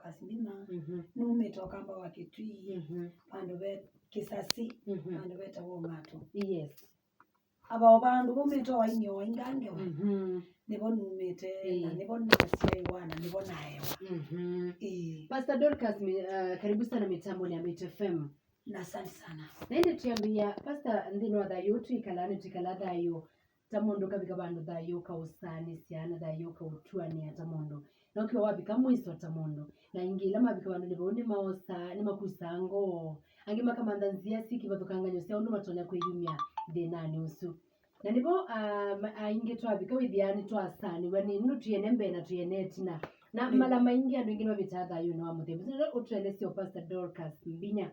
Dorcas Mbima nume toka amba wakitui pando be kisasi pando beta wo mato Yes. Aba bandu bomito wainyo ingange nebo numete na nebo nasiye wana nebo naewa. Pastor Dorcas karibu sana mitambo ya Mbaitu FM. Na asante sana. Naende tuambia Pastor ndino dayo tuikalane tuikalada yo tamondo kabika bandu dayo ka usani siana dayo ka utuani tamondo. Na ukiwa wapi kamwiso tamondo. Na ingila mabika bandu nebone maosa ni makusango. Angima kama ndanzia siki batukanganya sia undu matonya kweyumya denani usu. Na nibo inge twabika withiani twasani wani nunu tuyenembe na tuyenetina. Na malama ingi andu ingine wabitadha yu na wamuthebu. Sasa utuelesi o Pastor Dorcas Mbinya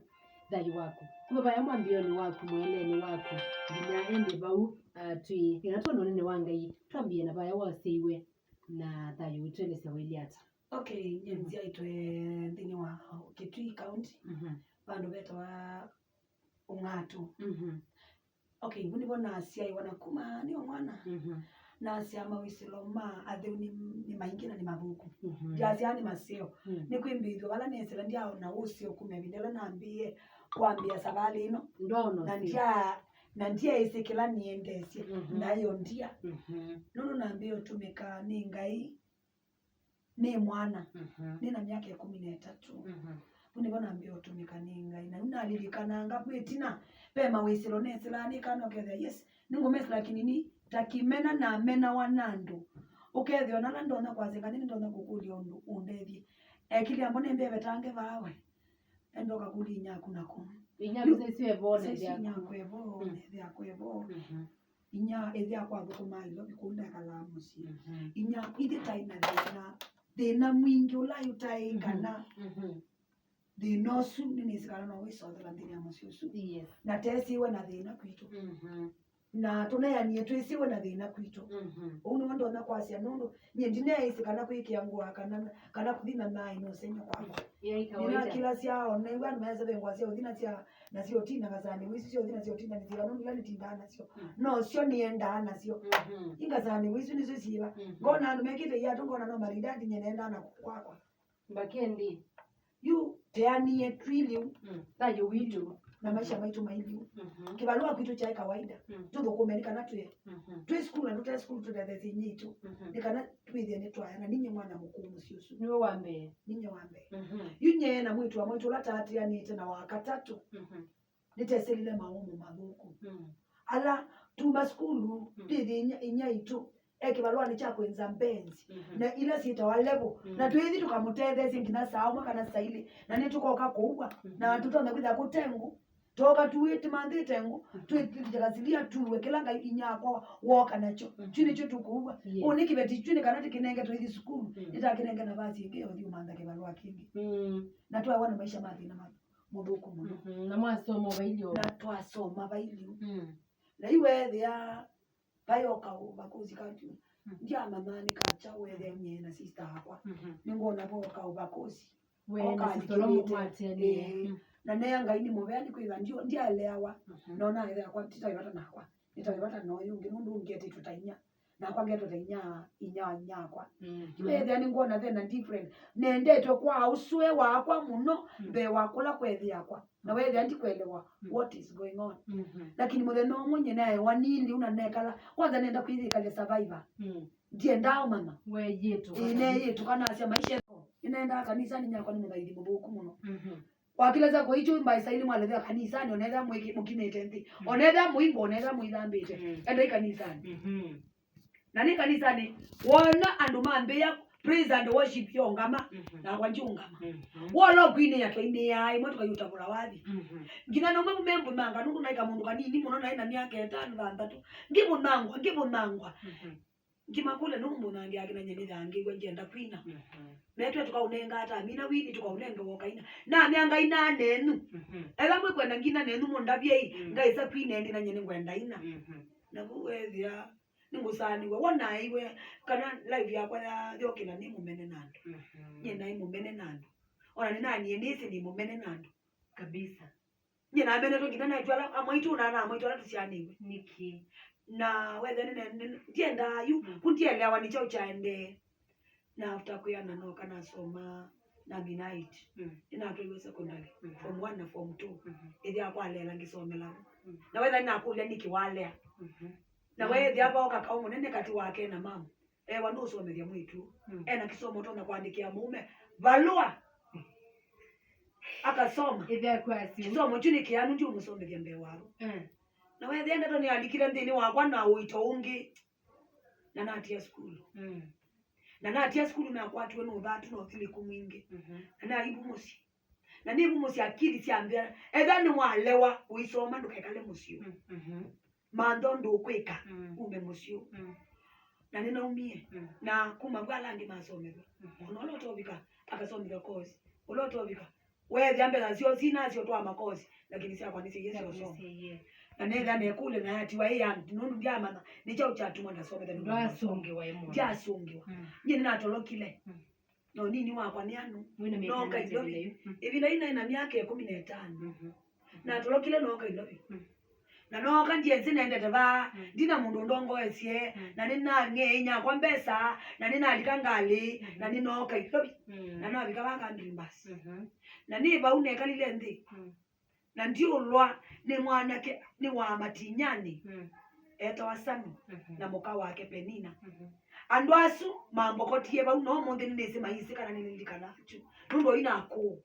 dayi wako. Kuma baya mwambio ni wako, mwele ni wako. Bina ende bau tui. Inatono nene wangai. Tuambie na baya waseiwe na dayi utuelesi wa iliata. Okay, nyanzia itwe ndini wa Kitui County. Bandu beta wa Ungatu. Okay, nguni bona asia iwana kuma ni omwana. Na asia mawisiloma adeu ni mahingina ni mabuku. Asia ni maseo. Ni kuimbidu wala ni esela ndia na usio kumebindela na ambie kuambia sabali ino. Ndono. Na ndia isikila niendesi. Na hiyo ndia. Nunu naambia tumeka ni ngai ni mwana. Nina miaka ya 13. Unibona ambio tumeka ni ngai. Na nuna alilikananga kwetina. Pema wisilo nesilani kano kethe yes ningomesi lakini ni takimena na mena wanando ukethio na ndona kwazenga nini ndona kukuli ondu undethie kili ambone mbebe tange bawe endoka kuli nyaku nako inyaku sesiwe bone dia nyaku dia kwebo inya ethia kwa thukuma ilo bikunda kalamu si inya ide taina dena mwingi ula yutai kana Dino su nini sikala na wiso la ndini ya masiusu. Yes. Na tesi iwe na dhina kuito. Na tunaya ni yetu isiwe na dhina kuito. Unu wando na kwa siya nundu. Nye ndine isi kana kuiki yangu kana kudina na ino senyo kwa kwa. Nina kila siya one iwan meza bengwa siya udhina siya na siyo tina kazani. Wisi siyo udhina siyo tina nizira nundu lani tindana siyo. No siyo nienda na siyo. Inga zani wisi nisu siya. Gona anu mekite ya tungona no maridadi nye nenda na kwa kwa. Mbakendi. You teani ye trillion Dayo witu na maisha maitu mailiu kibalua kitu cha kawaida tudo kumenika na tuye tu school na tuta school tuta the nyitu nikana twithie ni twaya na ninyi mwana mukuru siusu niwe wambe ninyi wambe yunye na mwitu wa mwitu latati yani tena wakatatu niteselile maumu mabuku ala tumba school twithie inya itu kibalua ni chako enza mpenzi na ila sita walevo na tuithi tukamutethesi singina sawa kana saili na nitukoka kuwa na tutona kwitha kutengu toka tuwiti mandhi tengu tuitikazilia tuwe kilanga inyako woka nacho chini chotu kuwa uniki beti chini kana tikinenge tuithi skulu nitakinenge na basi ingeo ndio manda kibalua kingi na tuwa wana maisha madhi na mudhuku muno na mwasomo bailio na twasoma bailio na iwe thia bayo bakuzi kantu ndia mamani kacha wele nye na sister hapa ningona bo ka bakuzi wena sitolomo mwatene na nanga ini mubeni kwira ndia lewa nona ile kwa titaibata nakwa nitaibata no yungi nundu ngeti tutainya na kwa ngeto tainya inya kwa iwe ningona thena different nendetwe kwa uswe wakwa muno be wakula kwethia kwa na wewe anti kuelewa what is going on lakini mutheno mwenye naye wanili unanekala kwanza nenda kuithika le survivor ndiye ndao mama we yetu yetu kana asia maisha inaenda kanisani nyako ni mudhaidi mubuku muno wakila za kwa hicho mbaisa ili mwalethea kanisani oneza mwiki mukine tendi oneza muimbo oneza muithambite enda kanisani na ni kanisani wona andu mambeya praise and worship yongama na kwa njungama wolo kwine ya twaine ya imwe tukayutabula wathi ngina no membu manga nundu naika mundu kanini muno na ina miaka 5 3 ngibunangwa ngimakule numbu nangi akina nyene zangi kwenda kwina metwe tukaunenga hata mina wini tukaunenga wokaina na mianga ina nenu ela mwe kwenda ngina nenu mondabye ngaisa kwina ndi na nyene kwenda ina na kuwethia ningusani we wona iwe kana live yakwa ya yokina ni mumene nando nyena imumene nando ona ni nani ndisi ni mumene nando kabisa nyena amene to ngina na twala amaitu na amaitu ala tusianiwe niki na whether ndienda yu kundielewa ni chao chaende na after kuyana no kana soma na midnight ina atwe secondary form 1 na form 2 ithi akwa lela ngisomela na wetha ina kulia nikiwalea na wethi hapa ukakao munene kati wake na mama wanu usomeria mwitu na kisomo tona kuandikia mume valua akasoma ithia kwasi kisomo chuni kianu ndio musomeria mbe waro na wethi enda to ni andikire ndini wakwa na uito ungi na natia school na natia school na kwatu no thatu no thili kumwingi na ibu musi na nibu musi akili siambia ethani mwalewa uisoma ndukekale musio mando ndo kweka ume musio na ninaumie na kuma bwalangi masomerwa ono tobika akasomera course ulo tobika wewe jambe lazio sina sio toa makozi lakini sia kwanisi Yesu osoma na nenda nekule na ati wa yeye nundu ndiamana nicha uchatuma ndasomera ndo asonge wa emo ja songewa nyine natolokile no nini wakwa ni anu no kaidobi hivi na ina miaka 15 na tolokile no kaidobi na no kandi nzinaende taba ndina mundu ndongo esie na nina ngenya kwa mbesa na nina alikangali na nino kaidobi na no abikabanga ndimbasi na niba unekalile ndi na ndio lwa ni mwanake ni wa matinyani eta wasamu na moka wake Penina andwasu mambo kotie ba uno monde nese maisi kana nilindikana chu ndo ina ko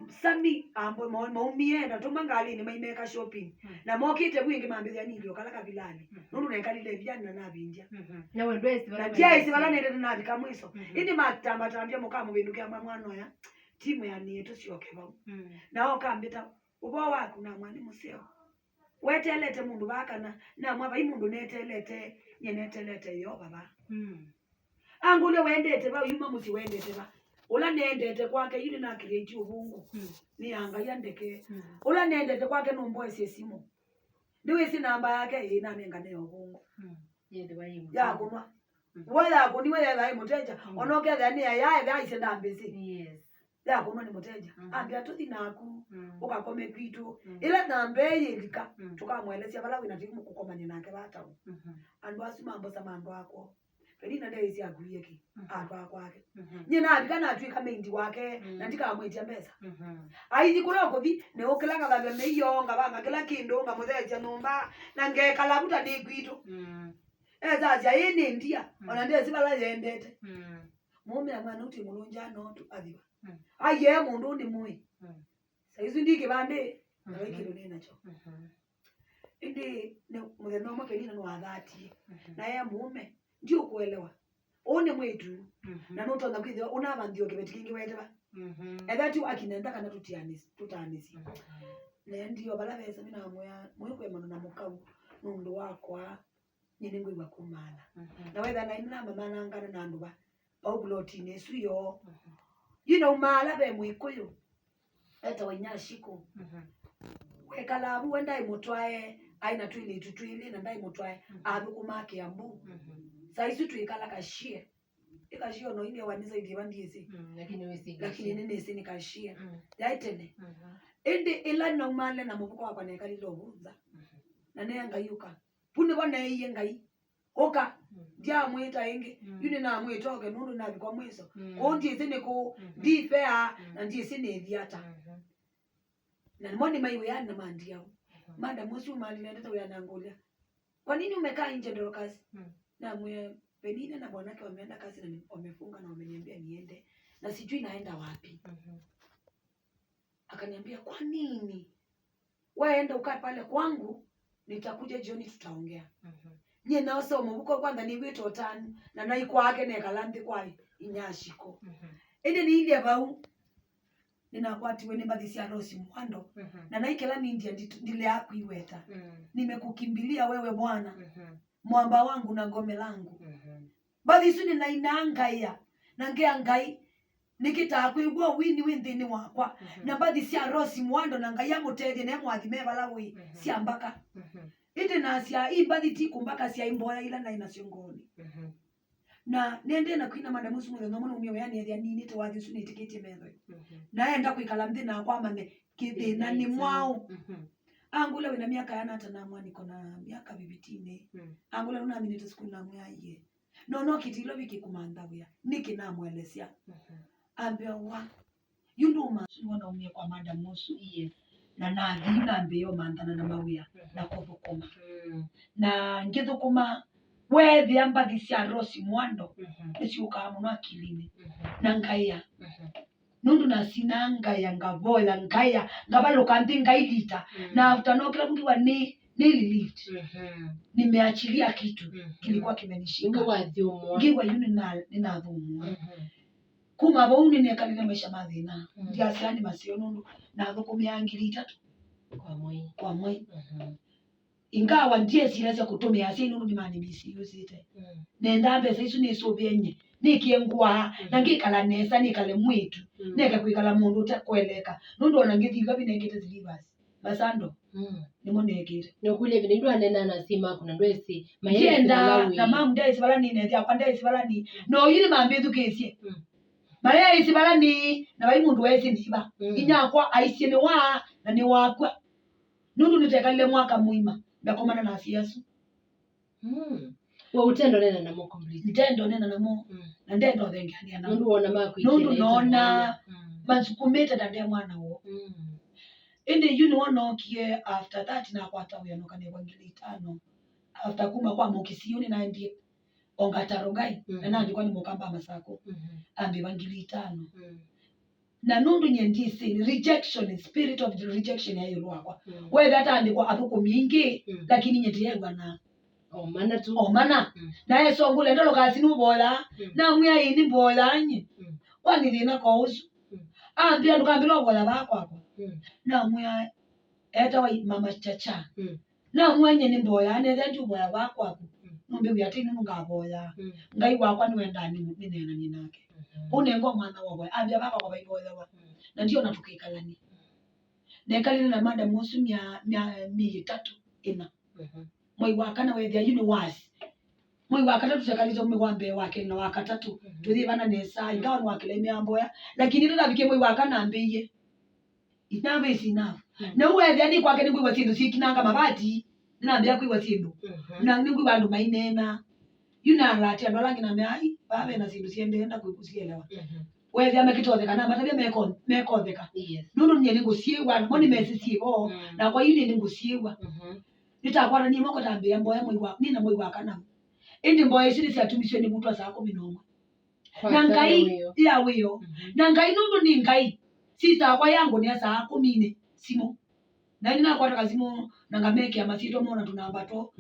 sami ambo maumie na tumangali ni maimeka shopping na mokite bwingi mambia nivyo kala kabilani ndo nekalile vyani na nabindia na wendwesi na dia isi wala nende na bikamwiso ini matamba tambia mukamo bindukia mwana ya timu ya nieto siokeba na okambita ubo wako na mwani museo wetelete mundu bakana na mwaba imundu netelete nyenetelete yo baba angule wendete ba yuma muti wendete ba ula nendete kwake yini na create ubungu ni anga yandeke ula nendete kwake nombo esesimo ndiwe si namba yake ina nenga ne ubungu yende bayimu ya kunwa wala kuniwe ya muteja onoke dhani ya isenda mbezi yes ya kunwa ni muteja ambia tuthi naku ukakome kwitu ila nambe yindika tukamwelezea bala wina timu kukomanya nake batao andu asimambo samando ako Penina ndezi aguyeki atwa kwake nyina abikana atwika mendi wake na ndikamwetia mbesa aiji kuloko bi ne okelanga babe meyo ngabanga kila kindo ngamutheja numba na ngekala buta ni kwitu zaja yini ndia ona ndezi bala yendete mume amwana uti mulunja no tu adiba aye mundu ni mui saizi ndike bande ndikiro nina cho indi ne mutheno mo Penina no athati na ya mume ndio kuelewa one mwetu na noto na kwithio una bandio kibeti kingi weteba ethatu akinenda kana tutanisi na ndio bala besa mina moya moyo kwemana na mukau nundu wakwa nyine ngwiwa kumana na wetha na ina mama nangana na nduba obloti nesu yo mala be mwikoyo eta wenyashiko wekalabu wenda imotwae aina twili tutwili na ndai motwae abikumake yambu saisu tuikala kashie ikashio no ile waniza idiba ndizi lakini nene sini kashie yaitene ende ila na umale na mubuko wako na kalilo buza na ne ngayuka pune bana yeye ngai oka dia mwita ingi yune na mwita oge nundu na bikwa mwiso ko ndizi ne ko di fair na ndizi ne diata na mwani maiwe yana mandia manda mosu mali na ndeta yanangolia kwa nini umekaa nje ndio kazi na mwe Penina na bwanake wameenda kazi na wamefunga na wameniambia niende na sijui naenda wapi akaniambia kwa nini waenda ukae pale kwangu nitakuja jioni tutaongea nye naoso mubuko kwanza ni wito tani na nai kwake ne kalandi kwai inyashiko ende ni ile bau ninakwati wene badisia rosi mwando na naikela ni India ndile yako iweta nimekukimbilia wewe Bwana mwamba wangu na ngome langu badhisu ni nainangaya na ngeangai nikitakuigwa wini windini wakwa na badhisia rosi mwando na ngaya mutedi na mwathime balawi siambaka ite na sia ibadhiti kumbaka sia imboya ila na inasiongoni na nende na kuina madamu sumu no muno umyo yani ya nini to wadhisu ni tiketi mendo naenda kuikala mdina kwa mame kidina ni mwao angule wena miaka yana hata na mwani kona miaka bibitine angule una minute siku na mwaye no kitilo wiki kumanda wia niki na mwelesia ambia wa yunduma wana umie kwa mada musu na nathi na mbio mandana na mawia na kuthukuma na ngithukuma wethi ambathi cia rosi mwando niciukaa muno akilini na ngaya nundu na sina ngaya ngavoya ngaya ngavaluka nthi ngailita na after no kila mtu wa ni relieved nimeachilia kitu kilikuwa kimenishika ngiwa yuni na thumu kuma bouni nekalile maisha mathina ndia siani masio nundu na thukumia ngiri 3 kwa mwei ingawa ndiye sileza kutumia asi nundu ni mani bisi yusite nenda pesa isu ni sobenye nikiengwa na ngikala nesa nikale mwitu neka kwikala mundu utakweleka nundu ona ngithika binengete zilivers basando nimonekire nokule vile ndo anena na sima kuna ndwesi mayenda na mamu ndesi bala ni nethia kwa ndesi bala ni no yini mambezu kesie Maria isi bala ni na bai mundu wesi ndiba inyakwa aisie ni wa na ni wakwa nundu nitekalile mwaka muima ndakomana na asiasu wa utendo nena na mo complete nitendo nena na mo na ndendo thengania na nundu ona mako nundu nona mansukumete ndande mwana wo indi you know no kie after that na kwata uya no kane ngili 5 after kuma kwa mukisiuni na ndie ongatarongai na ndiko ni mukamba masako ambe ngili 5 na nundu nyendisi rejection spirit of the rejection ya yulu wakwa wewe hata andikwa athuko mingi lakini nyeti yegwa na omana na yeso ngule ndolo kasi nubola na muya ini bola anyi kwani thina ko usu ambia ndukambilo bola bakwa na muya eta wa mama chacha na mwenye ni bola ane thanju bola bakwa numbe byatini nungabola ngai wakwa ni wendani ninena ninake unengo mwana wa bola ambia bakwa kwa bola wa na ndio natukikalani nekalini na mada musu mia 3 ina mwai wakana wethia universe mwai wakatatu sekalizo mwambe wake na wakatatu tuthi bana nesa ingawa ni wakile miamboya lakini ndo nabike mwai wakana ambiye inabe sina na wethia ni kwake ni ngwiwa sindu sikinanga mabati nambia kwiwa sindu na ngwi bandu mainena yuna rati ando langi na mai babe na sindu siendenda kuikusielewa wethia mekitotheka na matabia mekotheka nundu nyeni ngusiwa moni mesisiwo na kwa yini ni ngusiwa nitakwara ni moko tambia mboya mwiwa nina mwiwa kana indi mboya isiri siatumiswe ni butwa saa 11 na ngai ya wiyo na ngai nundu ni ngai sita kwa yangu ni saa 10 simo na nina kwa kazimu na ngameke amasito mona tunamba to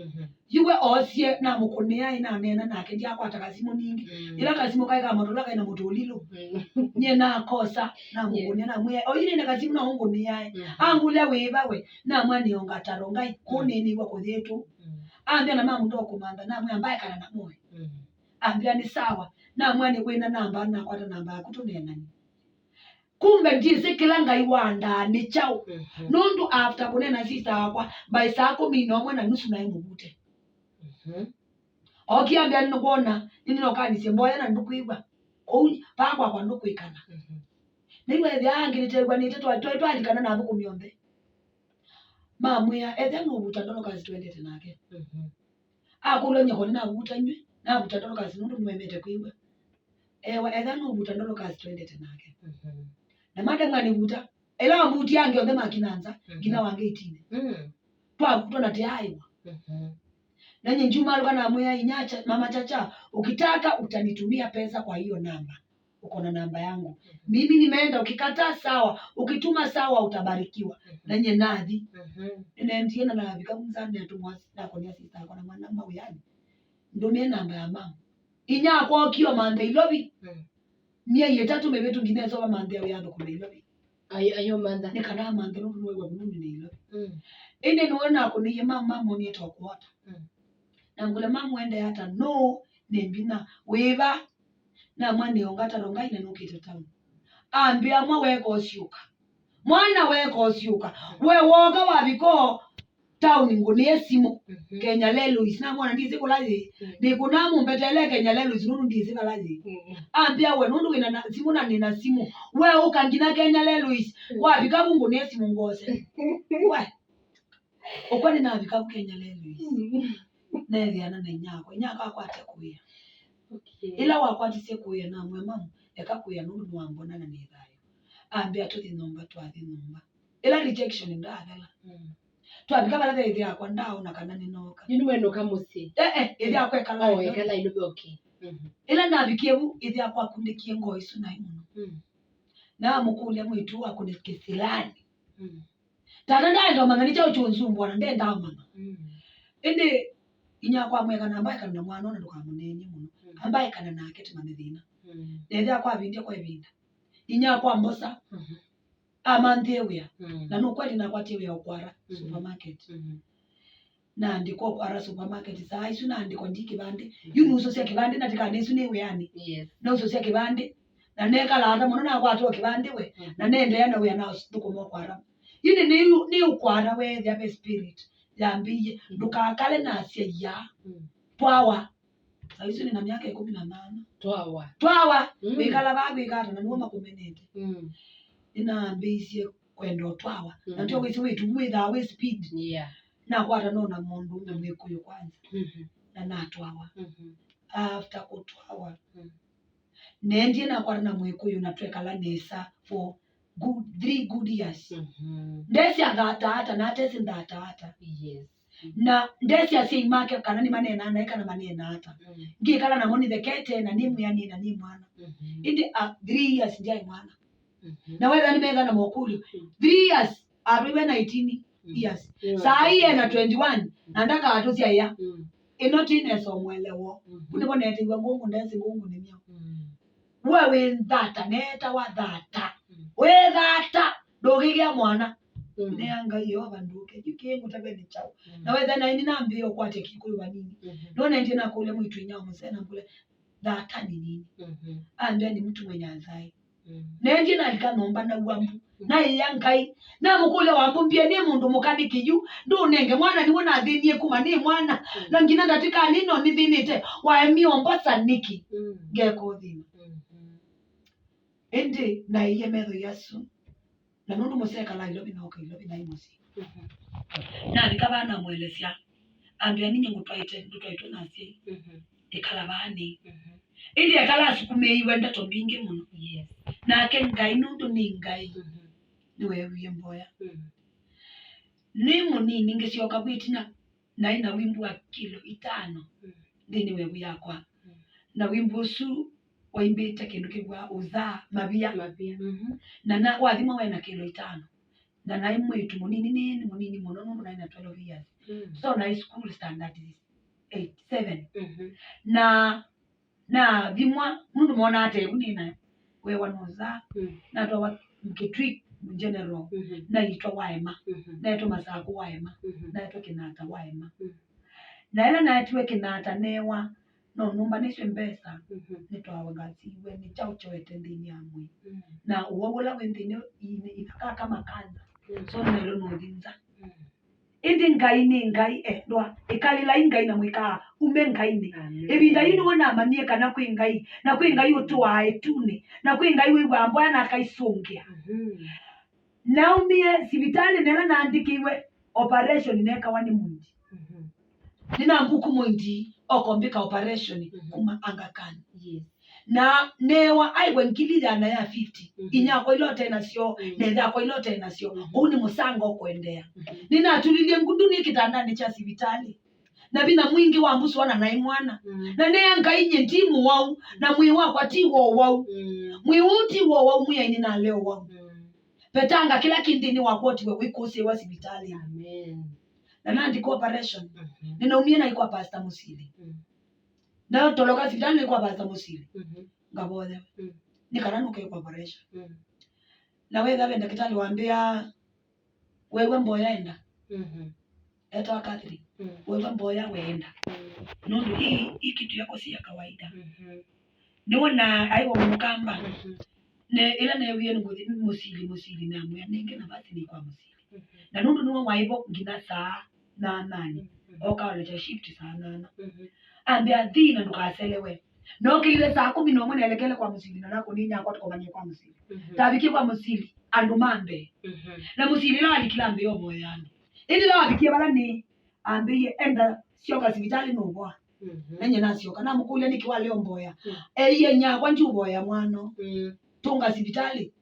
yuwe osie na mukunia ina nena na kendia kwa takazimu ningi ila kazimu kai kama tola ina mutulilo nyena kosa na mukunia na mwe oyini na kazimu na hongo ni yae angule weba we na mwani ongatarongai kunini wa kuthetu ambia na mamu ndo kumanda na mwe ambaye kana na moyo ambia ni sawa na mwani kwenda namba na kwata namba yakutunena ni kumbe ndise kila ngai wanda ni chao nundu after kunena sister wakwa by saa 11:30 na imubute okiambia nikuona nino kanise mboya na ndukuigwa pakwa kwa ndukuikana niwe thyangi nitegwa niteto twandikana na thuku miombe mamwia ethe no butandolo kazi twendete nake akulo nyako na butanywe na butandolo kazi nundu mwemete kuigwa ewa ethe no butandolo kazi twendete nake na mada ngani buta ela mbuti yange onde makinanza gina wange 18 twa kutona tayaiwa na njuma alikuwa na moya inyacha mama chacha ukitaka utanitumia pesa kwa hiyo namba uko na namba yangu mimi nimeenda ukikataa sawa ukituma sawa utabarikiwa na nyenadi ninaendiana na bikamuzani atumwa na konia sister kwa na mwana mama uyani ndio mimi namba ya mama inya kwa kio mande ilobi mie 3 mebetu ginezo ba mande yando kwa ilobi ayo manda nikana mande no mwe wa mungu ni ilobi ende nuona kuniye mama moni etokwata na ngule mama ende hata no nembina weva na mwane ongata rongai na nukite tamu ambia mwa weko osiuka mwana weko osiuka we woga wabiko town ngunie simu Kenya lelo isina mwana ndize kulazi ni kunamu mbetele Kenya lelo isinunu ndize kalazi ambia we nundu ina simu na nina simu we ukangina Kenya lelo is wabika ngunie simu ngose we ukwani na wabika Kenya lelo is nethi ana na nyako akwate kuya Okay. Ila wakwatise kuya na mwe mamu ekakuya nundu wambonana ni thayo ambia tuthi nomba twathi nomba ila rejection ndagala twabika bala theithi yakwa ndaona kana ninoka Yini mweno kamusi ithi yakwa ekala ekala ino okay ila nabikie bu ithi yakwa kundikie ngo isu na imuno na mukule mwitu akundikie silani tata ndaenda mama nicha uchunzumbu wana ndenda mama indi inyakwa mweka namba kana mwana ona ndukamunenye muno ambaye kana nake timamethina ithi yakwa bindie kwa ibinda inyakwa mbosa amanthiwia na nukweli nakwatiwia ukwara supermarket na ndiko kwara supermarket saa isu na ndiko ndiki bande yunuso cia kibande na tikane isu ni weani na uso cia kibande na neka la hata muno na kwatwa kibande we na nende yana we na tuko kwara yini ni ukwara we the spirit yambiye ndukakale na cia ya twawa saa isu ni na miaka 18 twawa wikala bagu igata na nuoma kumenete ina mbisie kwenda twawa na ndio wisi wetu witha we speed na kwata nona mundu na mwikuyo kwanza na natwawa after kutwawa nendie na kwata na mwikuyo na twekala nesa for 3 good years ndesi agata hata na tesi ndata hata na ndesi asimake kana ni manena na kana manena hata ngikala na moni the kete na nimu yani na ni mwana indi 3 years njai mwana na wewe nimega na mokuli 3 years abiwe 19 years saa hii na 21 nataka atusia ya inotine so mwelewo kunibona eti ngungu ndesi ngungu ni myo wewe ndata neta wa data we data dogigia mwana neanga yo banduke jikengu tabeni chao na wewe na ini nambio kwate kikuyu banini nona nje na kule mwitu inyao msena kule data ni nini ambia ni mtu mwenye azai nenje na likanomba na wambu na yankai na mukule wambu mbie ni mundu mukadi kiju ndo nenge mwana ni wona athinie kuma ni mwana na ngina ndatika nino ni thinite wa miombo saniki ngeko thima ende na iye metho yasu na nundu museka la ilobi na okay na imusi na nikabana mwelesya ambia ninyi ngutwaite na sie ekala bani ili ekala sukumeiwe ndato bingi muno na ke ngai nundu ni ngai ni wewe mboya ni munini ngesioka bwitina na ina wimbu wa kilo 5 ndini wewe yakwa na wimbu su waimbite kindu kigwa uza mabia na wathima we na kilo 5 na na imwitu munini muno nundu na ina 12 years so na school standard is 7 na vimwa mundu mona ate unina we wanoza na to mkitwi general na itwa waema na itwa masaku waema na itwa kinata waema na ila na itwa kinata newa no numba niswe mbesa nitwa wagaziwe ni chao choete ndini amwe na uwogola wendine inaka kama kanza so nelo nodinza indi ngai ni ngai ndwa ikalila ingai na mwika ume ngai ni ebinda yini wona amanie kana kwi ngai na kwi ngai utwa etune na kwi ngai wiwa mbwana akaisongia na umie sibitali nela naandikiwe operation neka wani mundi nina mbuku mundi okombika operation kuma angakani na newa aiwe nkilida na ya 50 inyako ilote nasio nenda ilote nasio uni musango kuendea nina tulilie ngunduni kitandani cha sibitali na bina mwingi wa mbusu wana na imwana na neanga inye ndimu wau na mwiwa kwa tiwo wau mwiuti wau mwiya inina leo wau petanga kila kindini wakoti we wikose wa sibitali na nandi cooperation ninaumia na ikuwa pasta musili na toloka sibitali ni kwa pasta musili ngabole nikaranuke cooperation na wewe wenda kitali waambia wewe mboya enda eta wakati wewe mboya weenda nundu hii kitu yako si ya kawaida niona aiwa mukamba ne ila na wiye nguthi musili na mwe nenge na basi ni kwa musili na nundu nuwa waibo ngina saa na nani oka wale shift saa 8 ambia thina ndukaselewe no kile saa 10 no mwana elekele kwa musili na nako ninya kwa tukomanye kwa musili tabiki kwa musili andumambe na musili la alikila mbe yobo yani ili la abikie bala ni ambie enda sio ka sibitali no bwa Nenye nasioka na mukule nikiwa leo mboya eye nyakwa njuboya mwano tunga sibitali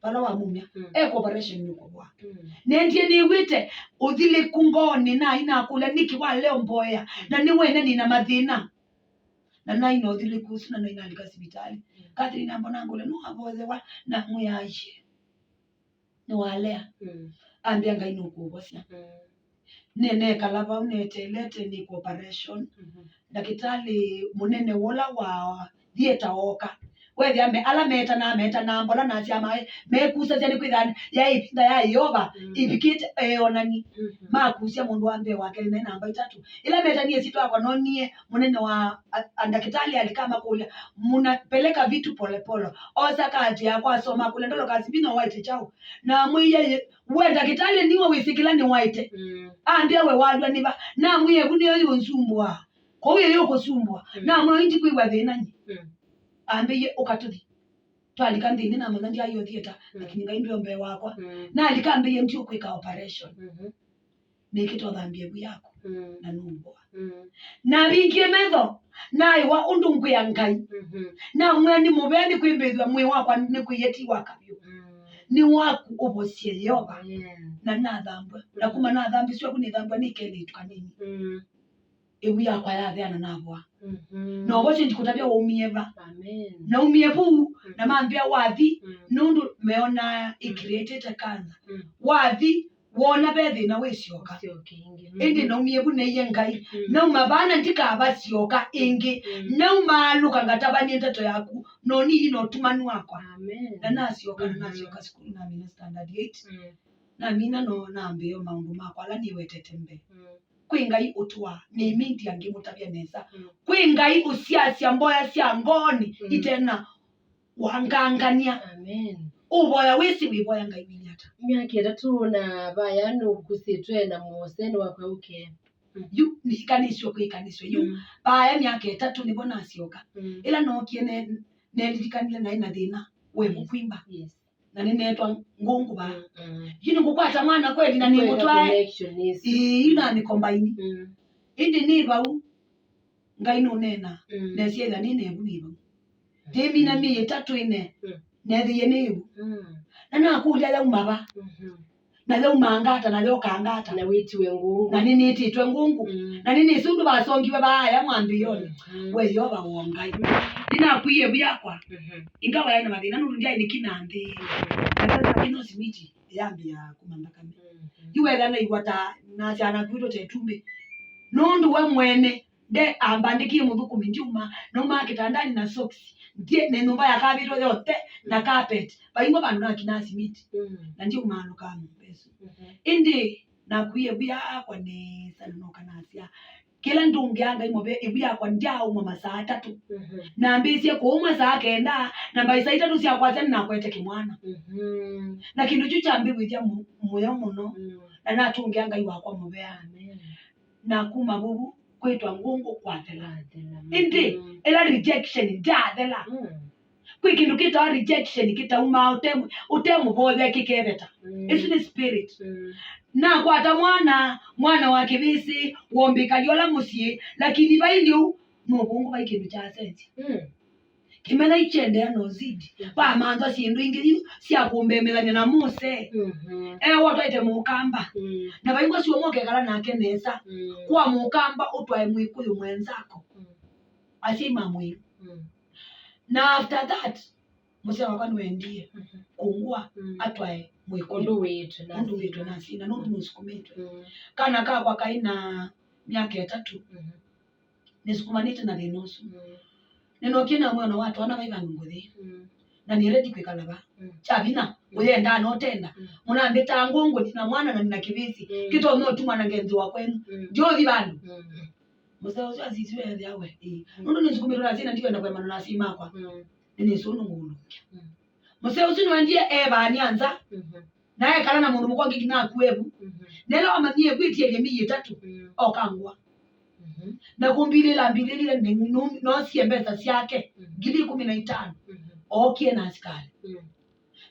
pala wa mumya cooperation nuko bwa nendie niwite uthile kungoni na ina kula nikiwa leo mboya na niwene nina mathina na ina uthile kusu na ina alika sibitali Catherine mbona ngole no aboze wa na muyaje ni walea ambia ngai nukubosia nene kalaba unetelete ni cooperation dakitali munene wola wa theater oka wewe ambe ala meta na mbola na chama mekusa cyane kwithana ya ipinda ya yoba ibikite onani makusia mundu ambe wake ne namba 3 ila meta nie situ akwa nonie munene wa dakitali alikama kule munapeleka vitu pole osa kati yakwa soma kule ndolo kasibino white chao na mwiye we dakitali niwe wisikila ni white ambia we wadwa niba na mwiye buni yo nsumbwa ko we yo kusumbwa na mwe ndi kwiwa thenani ambiye ukatuthi twalika ndini na mwana ndia yo theater lakini ngai ndio mbe wakwa na alikambiye ndi ukwika operation nikitu thambie bu yako na numbo na bingie metho na iwa undu ngwe ngai na mwani mubeni kwimbithwa mwe wakwa ni kwiyeti wakabyo ni waku obosie yoba na nathambwa na kuma nathambi sio kuni thambwa nikeni tukanini ebu yakwa yathana nabwa no boche ndikutabia umieva na umievu na mambia wathi nundu meona created a cancer wathi wona bethi na wesioka indi na umievu neye ngai na umabana ndikaba sioka ingi na umaluka ngatabani nteto yaku no ni ino tumanu wakwa na nasioka sikuru na mina standard 8 na mina no nambio maundu makwa la niwetete mbe kwingai utwa ni mindi yangi mutabia neza kwingai usiasia mboya sia ngoni itena wangangania uboya wisi wiboya ngai winyata myaka 3 na bayanu kusitwe na museni wakwe uke yu nikanisho kwikanisho yu baya myaka 3 nibona asioka ila no kiene nelikanile na ina thina we mukwimba na ninetwa ngungu ba yini ngukwata mwana kweli na nimutwae ina ni combine indi ni bau ngai no nena nesietha nine buniba demi na mi 3 ine nethiye nibu na nakulia ya umaba na leo mangata na leo kangata na witiwe ngungu na nini ititwe ngungu na nini sundu basongiwe baya mwambiyoni we yoba wongai ina kuye byakwa ingawa yana madina nundu ndia inikinandi na ino simiti yambia kumandaka yuwe dana igwata na jana kwito tetumbe nundu we mwene de ambandiki muthuku minjuma no market ndani na socks ndiye ne nyumba ya kabiro yote na carpet baingo bandu na kinasi miti na ndio maana kama pesa indi na kuye bya kwa ne sana kana asia kila ndungi anga imobe ibya kwa njao mwa masaa 3 na mbisie ko umwe saa kenda na mbai saa 3 sia kwa tena na kwete kimwana na kindu chucha mbibu ithia moyo muno na natungi anga iwa kwa mubea na kuma bubu kwetwa ngungu kwa thela indi ela rejection ndathela kwikindu kita rejection kita uma utemu bothe kikebeta isini spirit na kwata mwana wa kibisi wombika lyola musie lakini bailio no bongo baikindu cha sense kimena ichende no zidi ba manzo sindu ingiri sia kumbemelanya na Mose watu ite mukamba na baingo sio moke kala na kenesa kwa mukamba utwae mwikuyu mwenzako asima mwe na after that Mose wakani wendie kungua atwae mwikondo wetu na sina no musikumetu kana kaa kwa kaina miaka 3 nisikumanite na dinosu neno kina mwana watu wana baiba nguthi na ni ready kwikalaba chabina uyenda no tenda munambe tangongo tina mwana na nina kibisi kito no tuma na ngenzi wa kwenu ndio thibanu Mose azizwe yawe ndo nisikumirura zina ndio ndakwa manana sima kwa nini sunu ngulu Mose usinu ndie bani anza naye kala na mundu mukwangi kina kuebu nelo amanyie kwitie yemi 3 okangwa na kumbili la mbilile no siembeza siake gili 15 okie na askari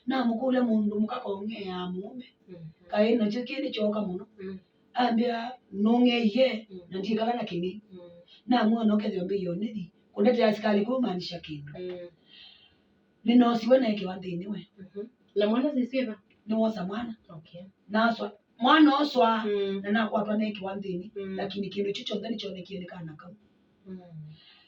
na mukule mundu mukakongea mume kaina chikini choka muno ambia nongeye na ndikala na kini na muona ukethio mbio nithi kundete askari kumaanisha kindu nino siwona kiwanthini we la mwana sisiva ni wosa mwana okay naswa mwana oswa na nakwatwa na kiwanthini lakini kindu chicho ndani chonekionekana kama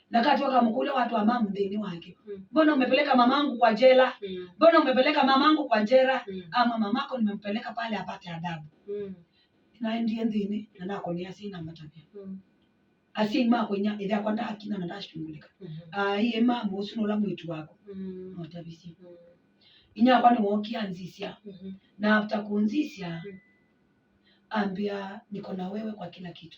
na kati wakamkule watu wa mama mdeni wake mbona umepeleka mamangu kwa jela mbona umepeleka mamangu kwa jela ama mamako nimempeleka pale apate adabu na ndiye ndini na nako ni asina matabia asima kwenya ida kwanda akina na ndashungulika iye mama usunola mwitu wako notabisi inya kwani woki anzisia na after kuanzisia ambia niko na wewe kwa kila kitu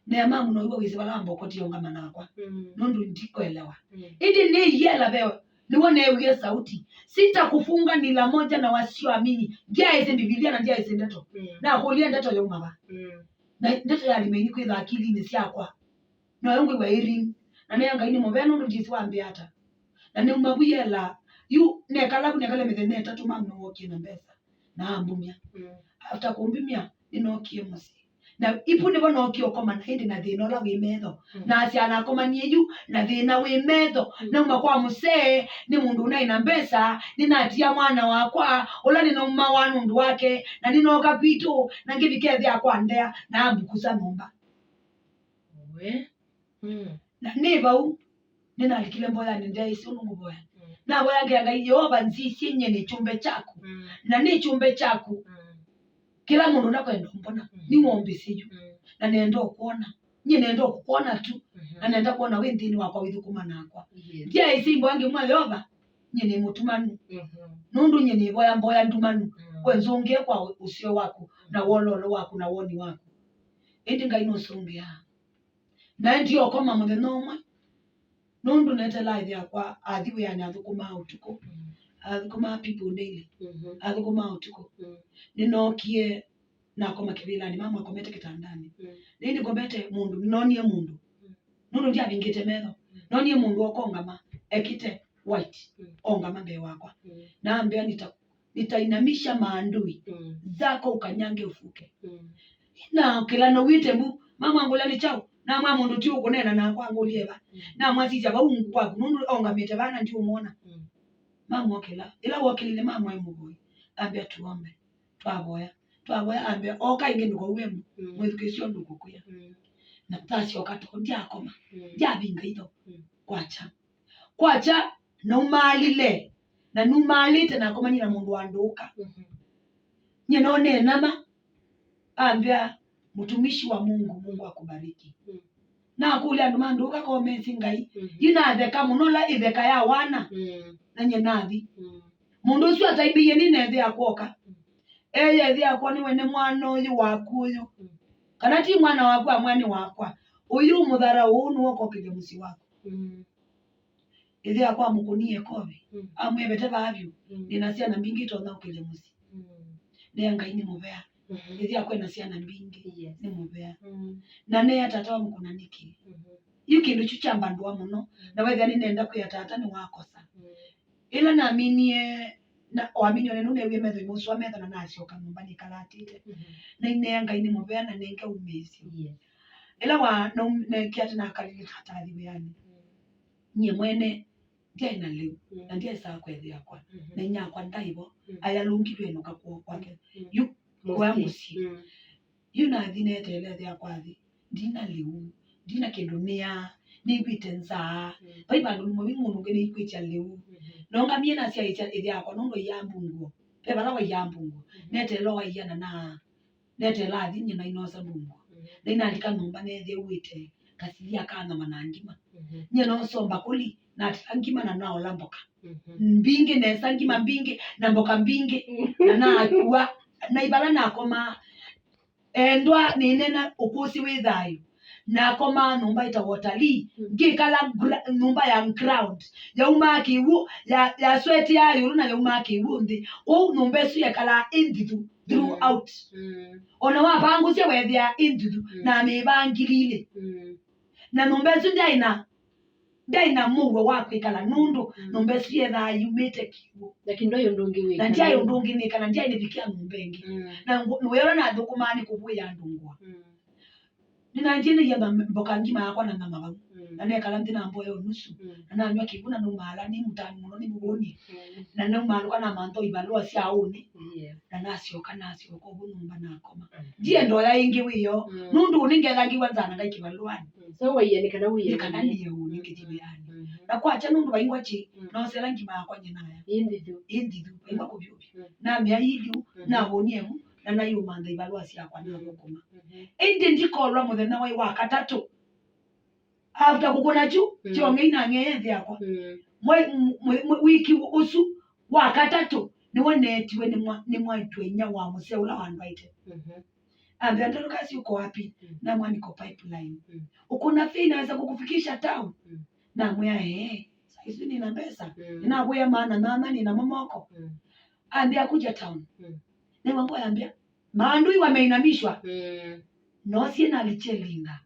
na mama unoiwa wizi walambo koti yongama nakwa nundu ndikoelewa idi ni yela bewe nione uye sauti sitakufunga ni la moja na wasioamini ndia hizi Biblia na ndia hizi ndeto na kulia ndeto yo mama na ndeto ya limeni kwitha akili ni siakwa na yangu iwe iri na nanga ini mobeno ndo jisi wambia hata na ni mabuyela yu nekala mithene tatu mama wokie na mbesa na ambumia after kumbimia inokie musi na ipune bono okio koma na hindi na thina la wimetho na asiana koma nieju na thina wimetho na umakwa musee ni mundu una ina mbesa ninatia mwana wakwa ula nina umma wa nundu wake na ninoka pitu na ngibikethi akwa ndea na ambukusa nomba we na nibau nina alikile mboya ndea isi unungu boya na boya nganga Yehova nzisi nyene chumbe chaku na ni chumbe chaku kila mundu nakwenda mbona ni ngombe siju na nendo kuona nye nendo kuona tu na nenda kuona we ndini wakwa withukuma nakwa ndia isimbo wange mwa Yehova nye ni mutumanu nundu nye ni boya ndumanu wenzonge kwa usio wako na wololo wako na woni wako indi ngai no songea na ndio koma mutheno nundu netela ithia kwa athiwe yana athukuma utuko athukuma people daily athukuma utuko ninokie na koma kivilani mama akomete kitandani nini komete mundu nonie mundu nundu ndia bingite metho nonie mundu okongama ekite white ongama mbe wakwa na ambia nitainamisha maandui zako ukanyange ufuke na kila no witembu mama angola ni chao na mama mundu tio kunena na kwa ngolieva na mwasija baungu kwa nundu ongamete bana ndio umeona mama okela ila wakilile mama emugoi ambia tuombe twaboya ambia oka inge nduko wemu mwethukisio nduko kuya na tasi okato ndia akoma ndia binga ito kwacha na umalile na numalite na akoma nyina mundu wanduka nyina one nama ambia mtumishi wa Mungu akubariki na kule andu manduka kwa mesi ngai ina theka munola itheka ya wana na nyenathi mundu ucio ataibiye ni nethe akoka eye thia kwa ni wene mwana uyu waku uyu kana ti mwana waku amwani wakwa uyu muthara unu okokile musi wako ithia kwa mukunie kobe amwebete babyu nina ciana mbingi tonda ukile musi ne ngai ni mubea ithia kwena ciana mbingi ni mubea na ne atata mukuna niki yukindu chuchamba ndwa muno na wetha ni nenda kuyatata ni wakosa ila naaminie na oamini one nune we metho imuswa metho na nasioka nyumbani kalatite na inenga ini mubea na nenga umezi ila wa na kiatu na kalili hatari yani nye mwene ndia ina leo na ndia saa kwethia kwa na inya kwa ndaibo ayalungirwe no kakwo kwake yu kwa musi yu na thinete ile thia kwathi ndina leo ndina kindu nia ni bitenza baiba ndo mu bingu ngene ikwitia leo nonga miena cia ithia kwa nondo yambungo pe bala wa yambungo nete lo wa yana na nete la thinya na inosa bungo na inaandika nyumba nethe wite kasilia kana manangima nyeno somba kuli na angima na nao lamboka mbingi nesa ngima mbingi na mboka mbingi na akua na ibala na koma endwa ninena ukusi withayo na koma numba ita waterly ngikala numba ya ground ya umaki wu ya sweat ya yuru na ya umaki wundi o numba esu ya kala indidu throughout ona wa bangu cia wethia indidu na mebangilile na numba esu ndaina muwe wa kwikala nundu numba esu ya thayu mete kiwo lakini ndo ndungi wika na ndia ndungi ni kana ndia ni bikia numbengi na wewe na thukumani kubuya ndungwa nina njini ya mboka ngima yakwa na mama wangu na ne kala ntina mboyo nusu na anywa kibuna no mala ni mutani muno ni muboni na no maluka na manto ibalua cia auni na nasio ko bunumba na koma die ndo ya ingi wiyo nundu ningetha ngiwa nzana ngai kibaluani so waye kana wiye kana ni yo ningijibiani na kwa cha nundu baingwa chi no sela ngima yakwa nyina ya indi du baingwa kubyubi na mya yidu na boniemu na nayo manda ibalua cia kwa na gukoma indi ndikolwa muthenya wa katatu after kukona chu chonge ina ngeye yakwa wiki usu wa katatu niwe netiwe ni Mbaitu nya wa museula wa Mbaitu ambia ndo kasi uko wapi na mwani ko pipeline ukuna fee inaweza kukufikisha town na mwaya saizi nina pesa na kuya maana mama nina momoko ambia kuja town ni wangu ambia maandui wameinamishwa no sina alichelinga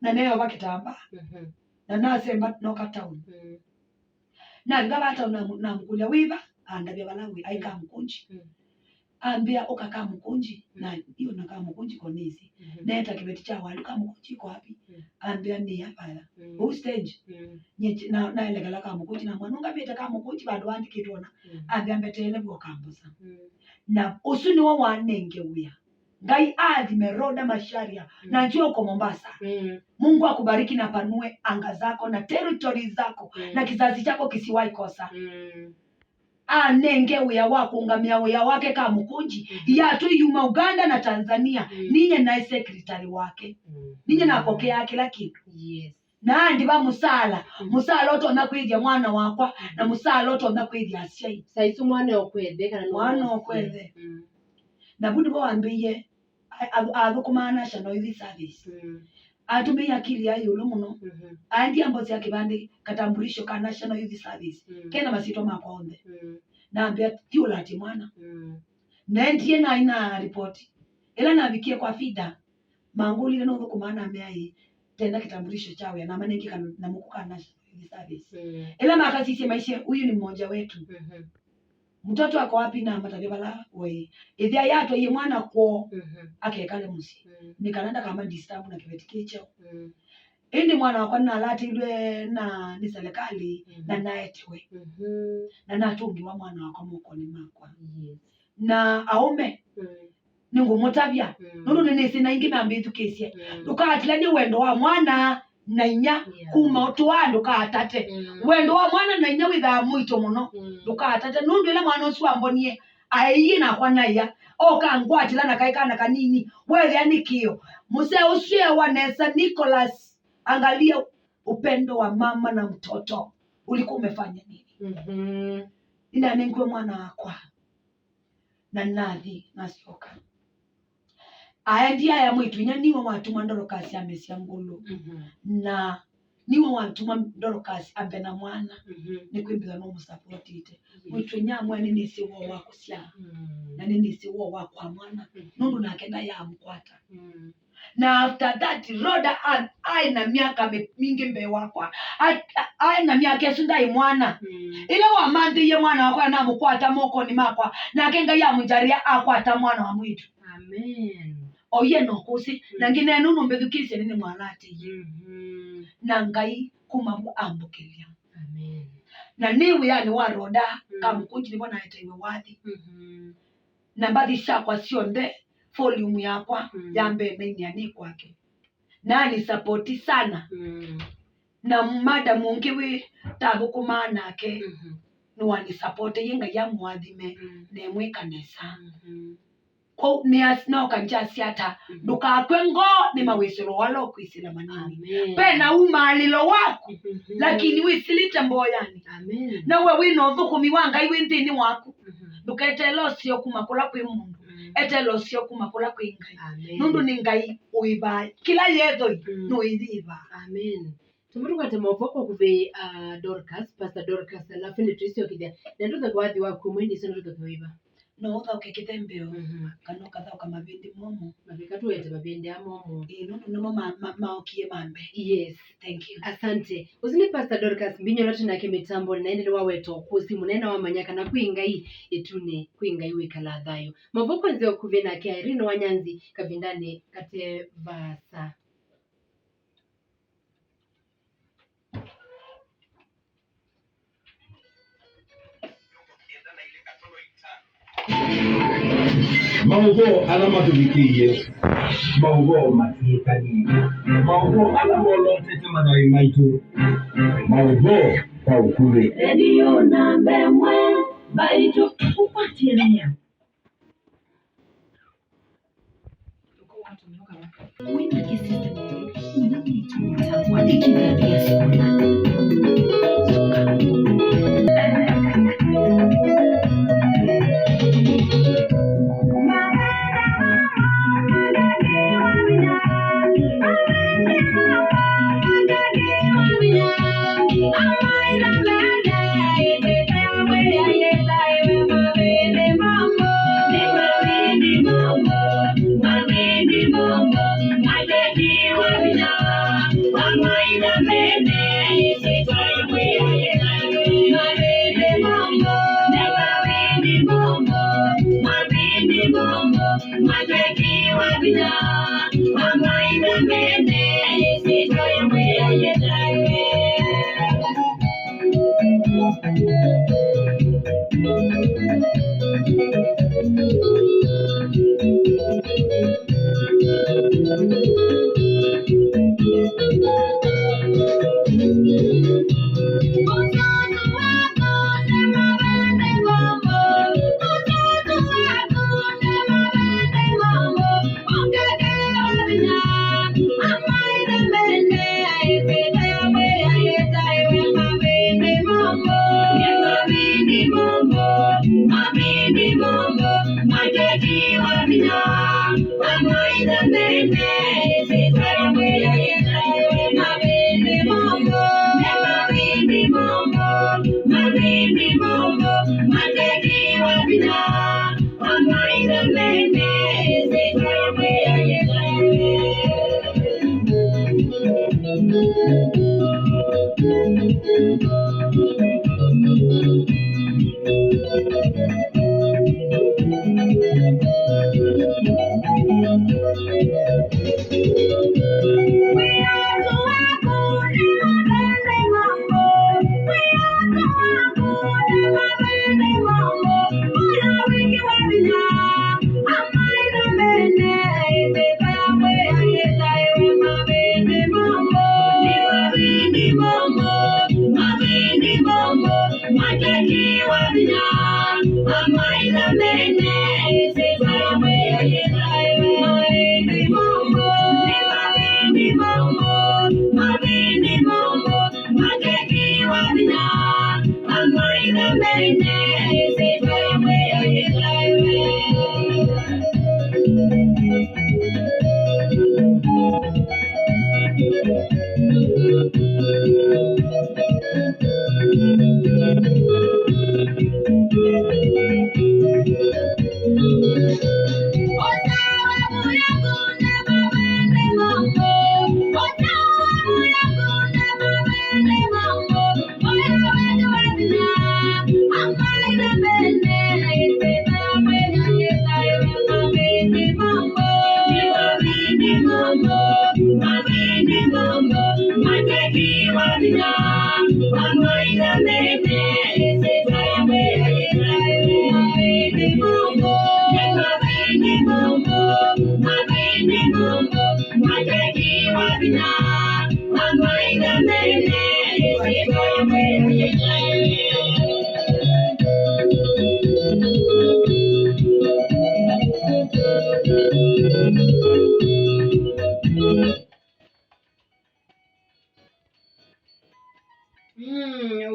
na nayo bakitamba na nasemba noka town na ngabata na mkulia wiva andabya balawi aika mkunji ambia ukaka mkunji na hiyo nakaa mkunji konezi neta kibeti cha wali kama mkunji kwa wapi ambia ni hapa who stage nyechi na elegala kama mkunji na mwanunga beta kama mkunji bado andi kitona ambia mbetele bwo kambusa na usuni wa wanenge uya ngai adi meroda masharia na njoo kwa Mombasa Mungu akubariki na panue anga zako na territory zako na kizazi chako kisiwahi kosa nenge uya wako ungamia uya wake kama mkunji ya tu yuma Uganda na Tanzania ninye na secretary wake ninye napokea kila kitu na ndiba musala oto nakwidya mwana wakwa na musala oto nakwidya asai saisu mwana okwede kana mwana okwede na bundi bo ambiye adukuma national youth service atumbe akili ya yulo muno andi ambozi ya kibandi katambulisho ka national youth service kena masito makonde na ambia tiula ati mwana na ndiye na ina report ila nabikie kwa fida manguli ile no kumana amai tena kitambulisho chao ya na manengi na mukuka national youth service ila makasisi maisha huyu ni mmoja wetu mtoto wako wapi na matabala we idhia yato ye mwana ko akekale musi nikananda kama disturb na kibeti kicho indi mwana wako na lati ile na ni serikali na naetwe na natungi wa mwana wako moko ni makwa na aume ningu mutabya nuru nene sina ingi na Mbaitu kesia ukatila ni wendo wa mwana na inya kuma otwando ka tate wendo wa mwana na inya witha muito muno duka tate nundu ile mwana osu ambonie aiyi na kwa naya oka ngwatila na kaika na kanini wewe anikio muse usie wa Nesa Nicholas angalia upendo wa mama na mtoto ulikuwa umefanya nini ina nengwe mwana wakwa na nadhi nasioka aendia ya mwitu nya niwe watuma ndorokasi amesia ngulu na niwe watuma ndorokasi ambe na mwana nikwimbiza no musupport ite mwitu nya mwana ni siwo wako sia na nini siwo wako mwana nundu nakenda ya mkwata na after that roda ai na miaka mingi mbe wakwa ai na miaka esunda mwana ile wa mandi ye mwana wako na mkwata moko ni makwa na kenga ya munjaria akwata mwana wa mwitu amen oye no kusi na ngine nunu mbedukise nini mwanati na ngai kumabu ambukilia amen na niwe yani wa roda kama kunji ni bona ite wathi na mbadi shakwa sionde volume yakwa ya mbele ni ani kwake nani support sana na mada mungi we tabukuma nake no wani support yenga ya mwathime ne mwikanesa ko ni asno kanja siata ndukakwengo ni mawisiro walo kwisila manini pena umalilo wako lakini wisilite mboyani na we wino thukumi wanga iwinthini wako nduketelo sio kumakula kwi mundu etelo sio kumakula kwi ngai nundu ni ngai uiba kila yetho no ithiba amen tumuruka temopoko kuve Pastor Dorcas la fini trisio kide ndio kwathi wa kumwendi sio ndio kuiba no utha ukekithembeo kana ukatha kama bindi momo mabikatu yete babende amomo no maokie mambe yes thank you asante uzini Pastor Dorcas mbinyo lote na kimitambo naende waweto kusi munena wa manyaka na kuingai etune kuingai wekala thayo mavoko nzeo kuvena kia Irino Wanyanzi kavindane kate basa Maugo alama tubikiye. Maugo matiekani. Maugo alama tete manai Mbaitu. Maugo kwa ukule. Radio namba mwe Mbaitu upati ya Wini kisi wadiki ya sikuna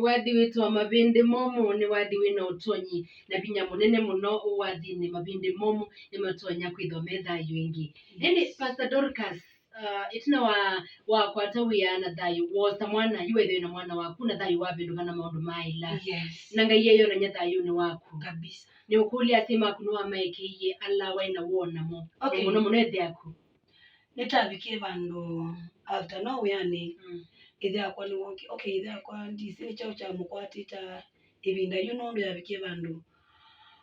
wadi wetu wa mabende momo ni wadi wina utonyi na binya munene muno wadi ni mabende momo ni matonya kwithometha yuingi eni Pastor Dorcas itina wa kwata wia na thayu wosta mwana yuwethe na mwana waku na thayu wabindu kana maundu maila Yes. nanga yeyo na nyathayu ni waku Kabisa. ni ukuli asema kunua maikeiye alla waina wona mo Okay. muno munethe yaku Nitabikie bandu after no yani idha kwa ni wonki okay idha kwa ndisi chao cha mukwatita ibinda yuno ndo yabikie bandu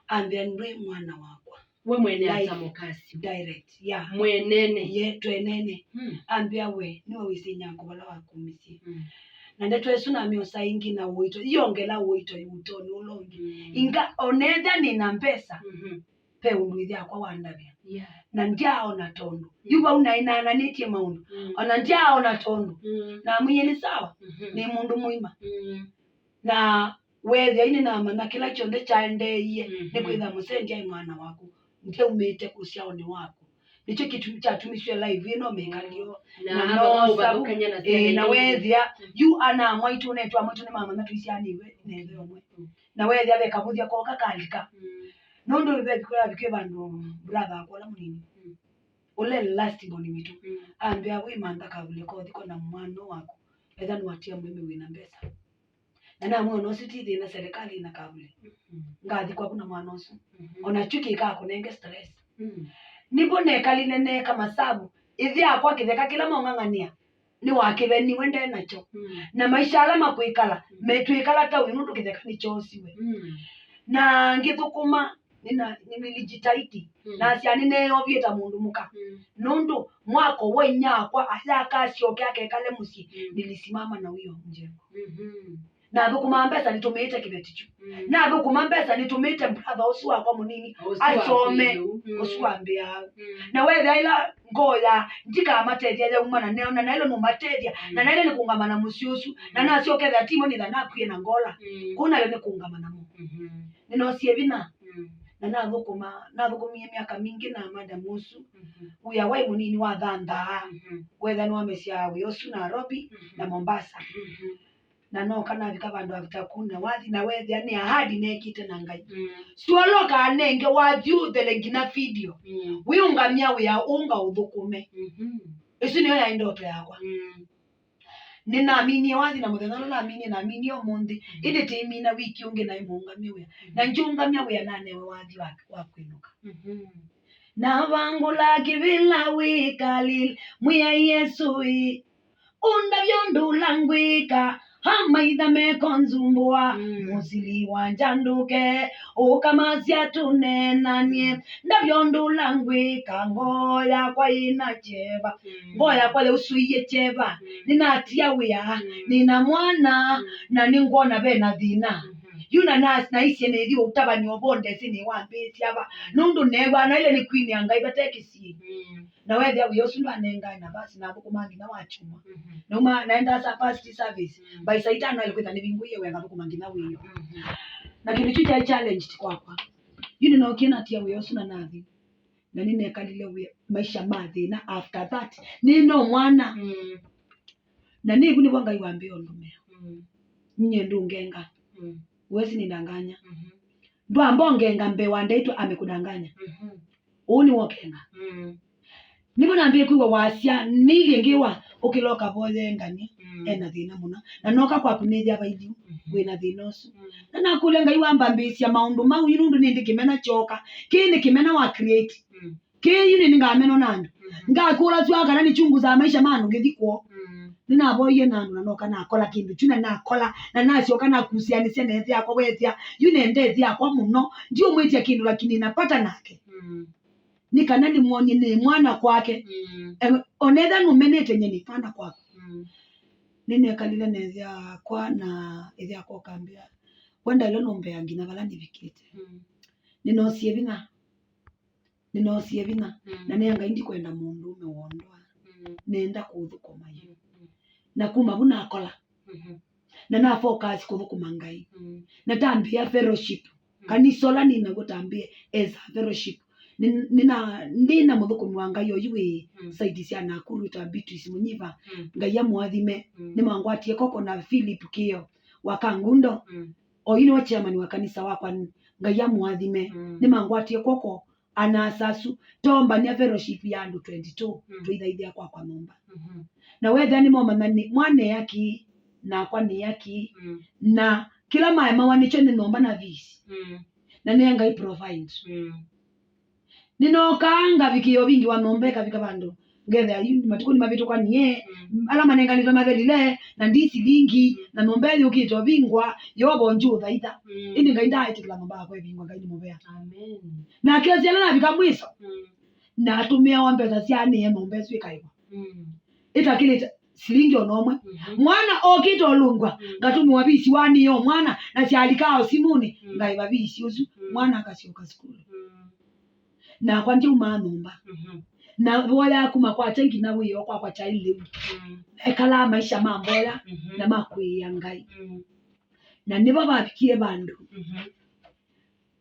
ambia ndwe mwana wakwa we mwene Life. ata mukasi direct yeah mwenene ye twenene ambia we niwe wisinya kubala wakumisi Mm. na ndetwe tsunami osaingi na woito yongela woito yutoni ulongi inga onenda nina mpesa pe undu ithia kwa wandavia Yeah. na ndiao na tondu yuba unainana nitie maundu ona ndiao na tondu na mwenye ni sawa ni mundu muima na wethia ini na mana kila chonde chaendeiye ni kwitha musendia mwana waku ndio umete kusiaone wako nicho kitu cha tumiswe live ino mekanio na no sabu na wethia you ana Mbaitu netwa Mbaitu ni mama na tuisianiwe nethe omwe na wethia beka buthia koka kalika nondo bibe kwa bike bandu brother kwa la munini ule last boni mitu ambia we manda kabule ko thiko na mwano wako etha nwatia mweme wina mbesa na mwana ositithi na serikali na kabule ngathi kwa kuna mwana oso ona chuki ka kunenge stress nibone kalinene kama sabu ithia kwa kitheka kila mongangania ni wakibeni wende nacho na maisha alama kuikala metwikala ta unundu kitheka ni chosiwe na ngithukuma nilijitaiti na ciani neyo vieta mundu muka nundu mwako wenyakwa asaka sioke yake kale musi nilisimama na huyo mjengo na thukuma mbesa nitumite kibetichu na thukuma mbesa nitumite brother osua kwa munini asome oswambia na wewe ila ngoya ndika matedia ya umana neona na ilo no matedia na nale ni kungamana musiusu na nasio ketha timo ni thana kwie na ngola kuna ile ni kungamana mu ninosie bina na nathukumie miaka mingi na madam musu uya wai munini wa thanda wetha ni wamesia wiosu na Nairobi na Mombasa na no kana vika bandu avitakuna wathi na wethia ni ahadi nekite na ngai suoloka nenge wathi uthele ngina video wiungamia wia unga uthukume isi niyo ya ndoto yakwa ninaamini wathi na muthenya naamini omundi indi timina wiki ungi na imungamia wia na njungamia wia nanewe wathi wa kwinuka na vangula kivila wikalil mwiya Yesui unda vyondula ngwika hamaitha mekonzumbua musili wanjanduke ukamasya tunenanie ndavyondula ngwika ngoya kwa ina cheva ngoya kwa le usuiye cheva ninatia wia nina mwana na ningona bena thina yuna nas na isi ne dio utabani obonde sini wambeti aba nundu newa na ile ni queen yanga ibatekisi na wewe ya yosu ndo anenga na basi na bukumangi na wachuma noma naenda sa first service by saitano ile kwenda nivinguye wewe ngabukumangi na wiyo na kintu cha challenge kwakwa yuni no kina tia yosu na nathi na nine kalile maisha madhi na after that nino mwana na niku ni wanga iwambie ondume nye ndungenga wezi nidanganya ndo ambonge ngambe wandeitwa amekudanganya uni wokenga nibo naambie kuwa wasia nilingiwa ukiloka boze ngani ena thina muna na noka kwa kunethia abaithu wina thinosu na nakulenga iwamba mbisia maundu mau irundu nindi kimena choka kini kimena wa create kini ningameno nandu ngakura twa kana ni chungu za maisha manu ngithikwo nina boye nanu na noka nakola kindu chuna nakola na nasio kana kusianisia nethi yakwa wethia yune ndethi yakwa muno ndio mwetia kindu lakini napata nake nikana ni mwoni ni mwana kwake onetha numenete nyeni fana kwako nene kalile nethi yakwa na ethi yakwa kambia wenda ilo nombe yangi na bala nivikite ninosie bina na nenga indi kwenda mundu umewondoa nenda kuthukoma hiyo na kuma buna akola na focus kuthukuma ngai na tambia fellowship kanisola nina gutambie as fellowship nina muthukumi wa ngai oyuwe side cia Nakuru ta Mbaitu munyiva ngai ya mwathime ni mangwatie koko na Philip Kio wa Kangundo oyini wa chairman wa kanisa wakwa ngai ya mwathime ni mangwatie koko anasasu tomba ni fellowship ya andu 22 tuithaithia kwa nomba na wetha ni momamani mwane yaki na kwa ni yaki na kila maema nicho ni nomba na visi na nenga I provide ninokanga vikio vingi wanombeka vika bandu ngetha matuko ni mabitu kwa nie alama nenga ni mavelile na ndisi lingi na nombeli ukito vingwa yobo nju thaitha ini ngainda itikila mamba kwa vingwa ngaini mobea Amen na kiasi yana vika mwiso na atumia wambeza siani ya mombesu ikaiwa itakile silingi onomwe mwana okito lungwa ngatumi wabisi wani yo mwana na sialikao simuni ngaiba bisi usu mwana akasioka skulu na kwanje umanumba na boya kuma kwa tengi na wiyo kwa child liu ekala maisha mamboya na makwiya ngai na nibo babikie bandu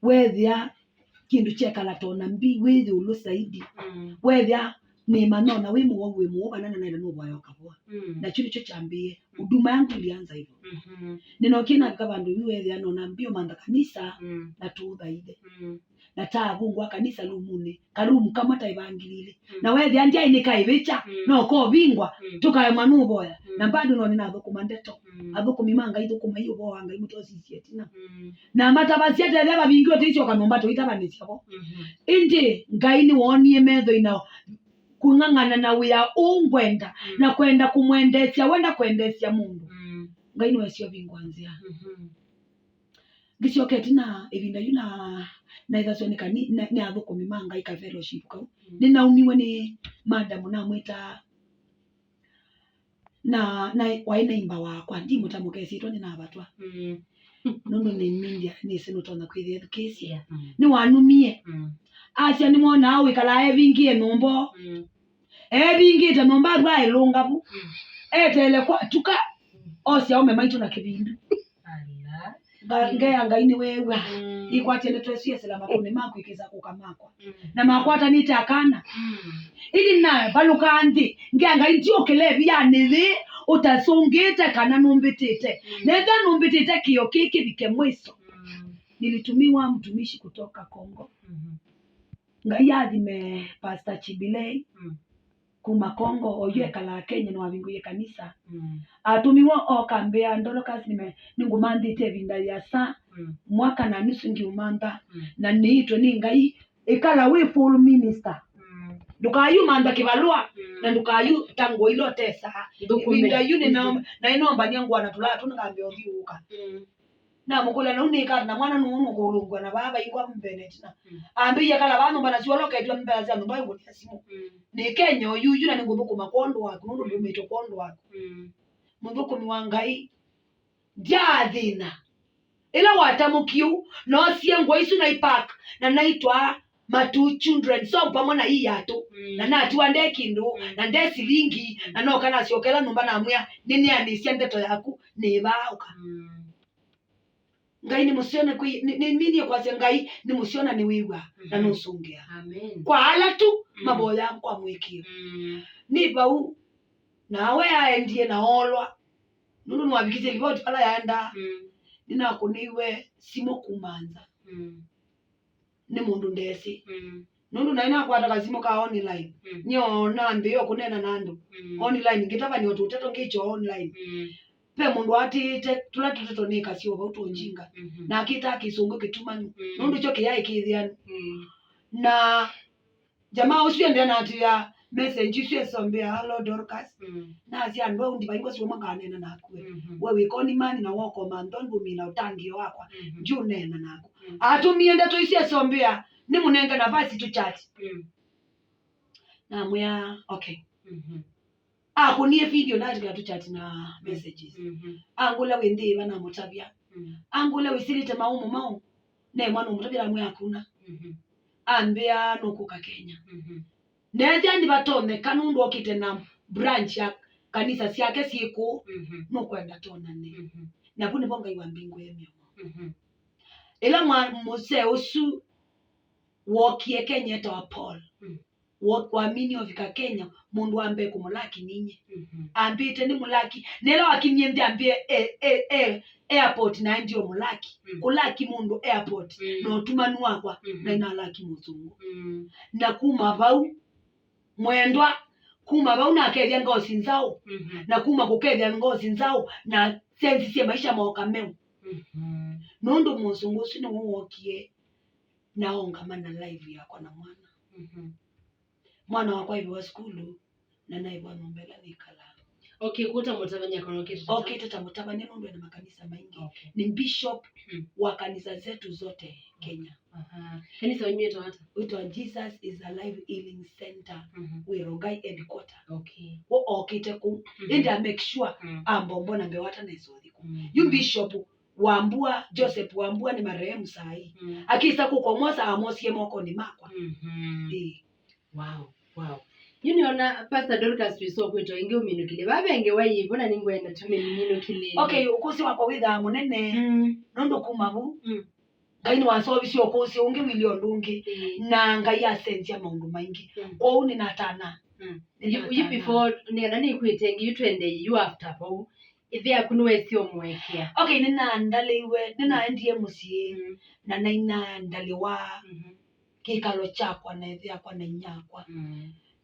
wethia kindu chekala tona mbi withi ulu saidi wethia ni manona wi muo banana na no boyo kabwa na chuli cho chambie huduma yangu ilianza hivyo ninokina kabandu wethia nona mbio manda kanisa na tuuthaide na taabungwa kanisa lumune karumu kama taibangilile na wethia ndia inika ibicha no ko bingwa tukaye manu boya na bado no nina thukuma ndeto athukumi manga ithukuma iyo bo wanga imutosi tina na matabasiate leba bingio ticho kanomba to itabanisha bo indi ngai ni wonie metho ina kungangana na wia ungwenda na kwenda kumwendesya wenda kwendesya mundu ngai ni wesio bingwanzia ngishoke tina ibinda yuna na ithaso ni athukumi manga ika fellowship kau ninaumiwe ni madam na mwita na waina imba wakwa ndi mutamukesitwa ni nabatwa nondo ni mindia ni sinotona kwithia education ni wanumie acia ni mona awe kala evingie nombo evingite nomba rwa ilungabu etele kwa tuka osia ome maitu na kibindu ngea ngaini wewe ikwatende twesie sila makuni mako ikiza kukamakwa na makwata nitakana ili naye baluka andi ngea ngaini tiokelevi ya nili utasungite kana numbitite nenda numbitite kiyo kiki vike mwiso nilitumiwa mtumishi kutoka Kongo ngayadime Pastor Chibilei kuma Kongo oyue kala Kenya no abinguye kanisa atumiwa okambea ndolokas ningumandite vinda ya saa mwaka na nusu ngiumanda na niitwe ni ngai ikala we full minister dukayu manda kibalua na dukayu tango ilo tesa vinda yune na inomba nyangu anatula tunangambia obiuka na mukula na unika na mwana nuno kulungwa na baba ingwa mbenetina ambiye kala banu bana sioloka etwa mbaza no bayo ya simu ni Kenya oyuju na ningubuku makondo wako nundo lumeto kondo wako munduku miwangai jadina ila watamukiu no siengwa isu na ipak na naitwa Matu children so pamona hii yato na natiwa ndekindu na ndesilingi na no kana siokela numba na amya nini anisia ndeto yaku ni bauka ngai ni musione kwi nini kwa ngai ni musiona ni wiwa na nusungia amen kwa ala tu maboya kwa mwikio ni bau nawe aendie na olwa nunu nwabikize liboti pala yaenda nina kuniwe simo kumanza ni mundu ndesi nundu naina kwata kazimo ka online nyo nambe yo kunena nandu online ngitaba ni otuteto ngicho online pe mundu ati tulatuteto ni kasio bautu njinga na kita kisungu kitumanu nundu cho kiyai kithiani na jamaa usiende na ati ya message sio sombea hello Dorcas na asia ndo ndi baingo sio mangana na akwe wewe koni mani na wako mandongo mina utangi wakwa juu nena nako atumiende tu isia sombea ni munenge na basi tu chat na muya okay akunie video na tu chat na messages angula wende bana mutabia angula wisilite maumu ne mwana mutabia muya kuna ambia nokuka Kenya neja ndi batone kanundu okite na branch ya kanisa siake siku no kwenda tona ne na buni bonga iwa mbingu yemyo ila mose osu wokie Kenya to Paul wokuamini ofika Kenya mundu ambe kumulaki ninye ambite ni mulaki nelo akinyembe ambie airport na ndio mulaki kulaki mundu airport no tumanu wakwa na inalaki muzungu na kuma bau mwendwa kuma bau na kevya ngozi nzao na kuma kukevya ngozi nzao na sensi ya maisha maokameu nondo muzungu sino wokie naonga mana live yako na mwana wakwa hivi wa skulu na naye bwana mbela nikala okay kuta mutabanya kono kitu okay tutamutavanya ndo na makanisa mengi ni bishop wa kanisa zetu zote Kenya kanisa wenyewe to hata uitwa Jesus is a live healing center we Rogai headquarter okay wo okite ku enda make sure ambombo na mbewata na izodi ku you bishop Wambua Joseph Wambua ni marehemu sahi akisa kukomosa amosie moko ni makwa wow Yuniona Pastor Dorcas Riso kwito inge uminukile babenge wayibona ningwenda tume minukile okay ukusi wako witha munene nondo kumabu ngai ni wasobisi okusi unge million dungi na ngai asentia maundu maingi kwa uni natana you before nani kwitengi you twende you after po ithia kunuwesio mwekea okay nina ndaliwe nina ndie musie na naina ndaliwa kikalo chakwa na ithia kwa na inyakwa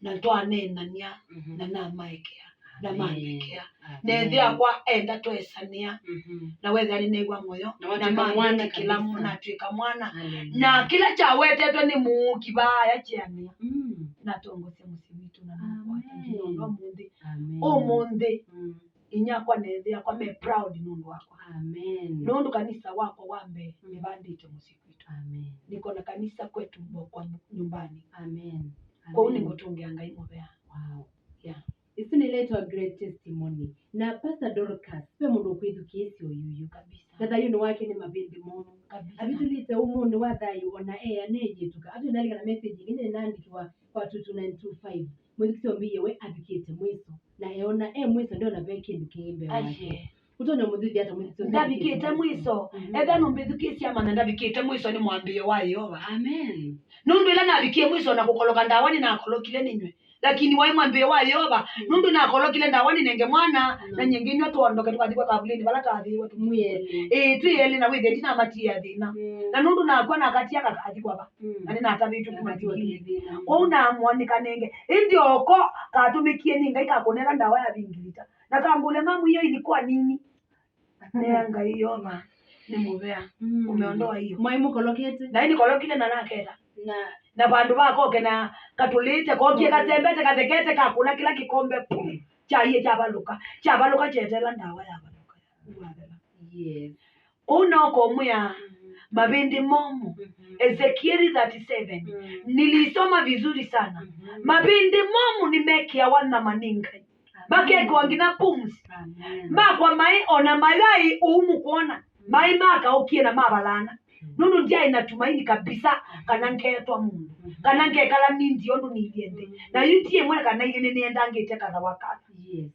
na twane nania na na maikea na maikea na ithia kwa enda twesania na wethe ali negwa moyo na mwana kila mwana twika mwana na kila cha wetetwe ni muuki baya chiania na tongosia musibitu na kwa mundi mundi inyakwa na ithia kwa me proud nundu wako nundu kanisa wako wambe ni bandite musibitu niko na kanisa kwetu kwa nyumbani kwa uni ngotungia ngai mubea Isi nileto a great testimony. Na Pastor Dorcas, pe mundu kwithukiesi oyuyu kabisa. Kada yuno wake ni mabindi mono kabisa. Abitulite umundu wathayu ona nejetuka. Atu nalika na message ngine naandikiwa kwa 22925. Mwithikisio mbiye we abikite mwiso. Na eona mwiso ndio nabeke kindu kiimbe wake. Utone muthithi hata mwithikisio. Ndabikite mwiso. Etha numbithukisi ama ndabikite mwiso ni mwambie wa Yehova. Amen. Nundu ila nabikie mwiso na kukoloka ndawani na akolokile ninywe. Lakini wai mwambie wa Yehova nundu na akolokile ndawani nenge mwana na nyenginywa tuondoke tukathikwa kabulini bala kathiwe tumuyele tuyele na withe tina matia thina na nundu na kwa na katia kakathikwa ba ani na tabitu kumatikili kwa una mwanika nenge ndio oko katumikie ninga ikakonera ndawa ya bingilita na kambule mamu hiyo ilikuwa nini nenga hiyo ma ni mubea umeondoa hiyo mwaimu kolokete na ini kolokile na naketa na bandu bako kena katulite kokie katembete kathekete kakuna kila kikombe chaiye chabaluka chetela ndawa ya baluka yes unoko muya mabindi momu Ezekieli 37 nilisoma vizuri sana mabindi momu nimekia wana maninga make kwangina pumzi makwa mai ona malai umu kuona mai maka ukie na mabalana nundu ndia inatumaini kabisa kana nketwa mundu kana nkekala mindi yondu niiende na yutie mwana kana ile nienda ngete kaza wakati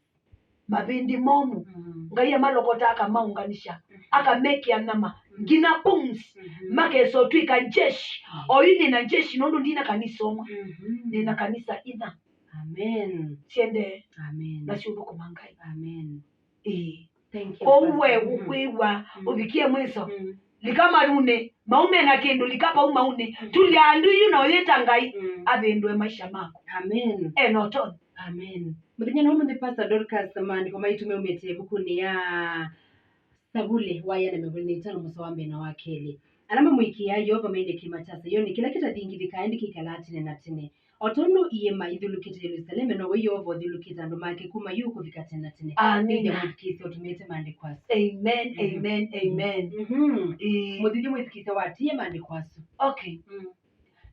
mabindi momu ngai malokota akamaunganisha akamekia nama ngina pumzi make so twika jeshi oyini na jeshi nundu ndina kanisoma nina kanisa ina amen siende na shubu kumangai thank you kwa uwe ukwiwa ubikie mwiso likama rune maume na kendo likapa maune tuliandu yuno yetangai abendwe maisha mako noton muthenya no muthi Pastor Dorcas mani kwa maitume umete bukuni ya sabule waya na mebulini tano muso wambe na wakele alama mwikia yova mende kimatasa yoni kila kita dingi dikaendi kikalati na tene otono iyema idhulukite Yerusalemu no yova idhulukite ndo make kuma yuko vikatena tene amen mwitikisi otumete mande kwasu amen muthije mwitikisi watie mande kwasu okay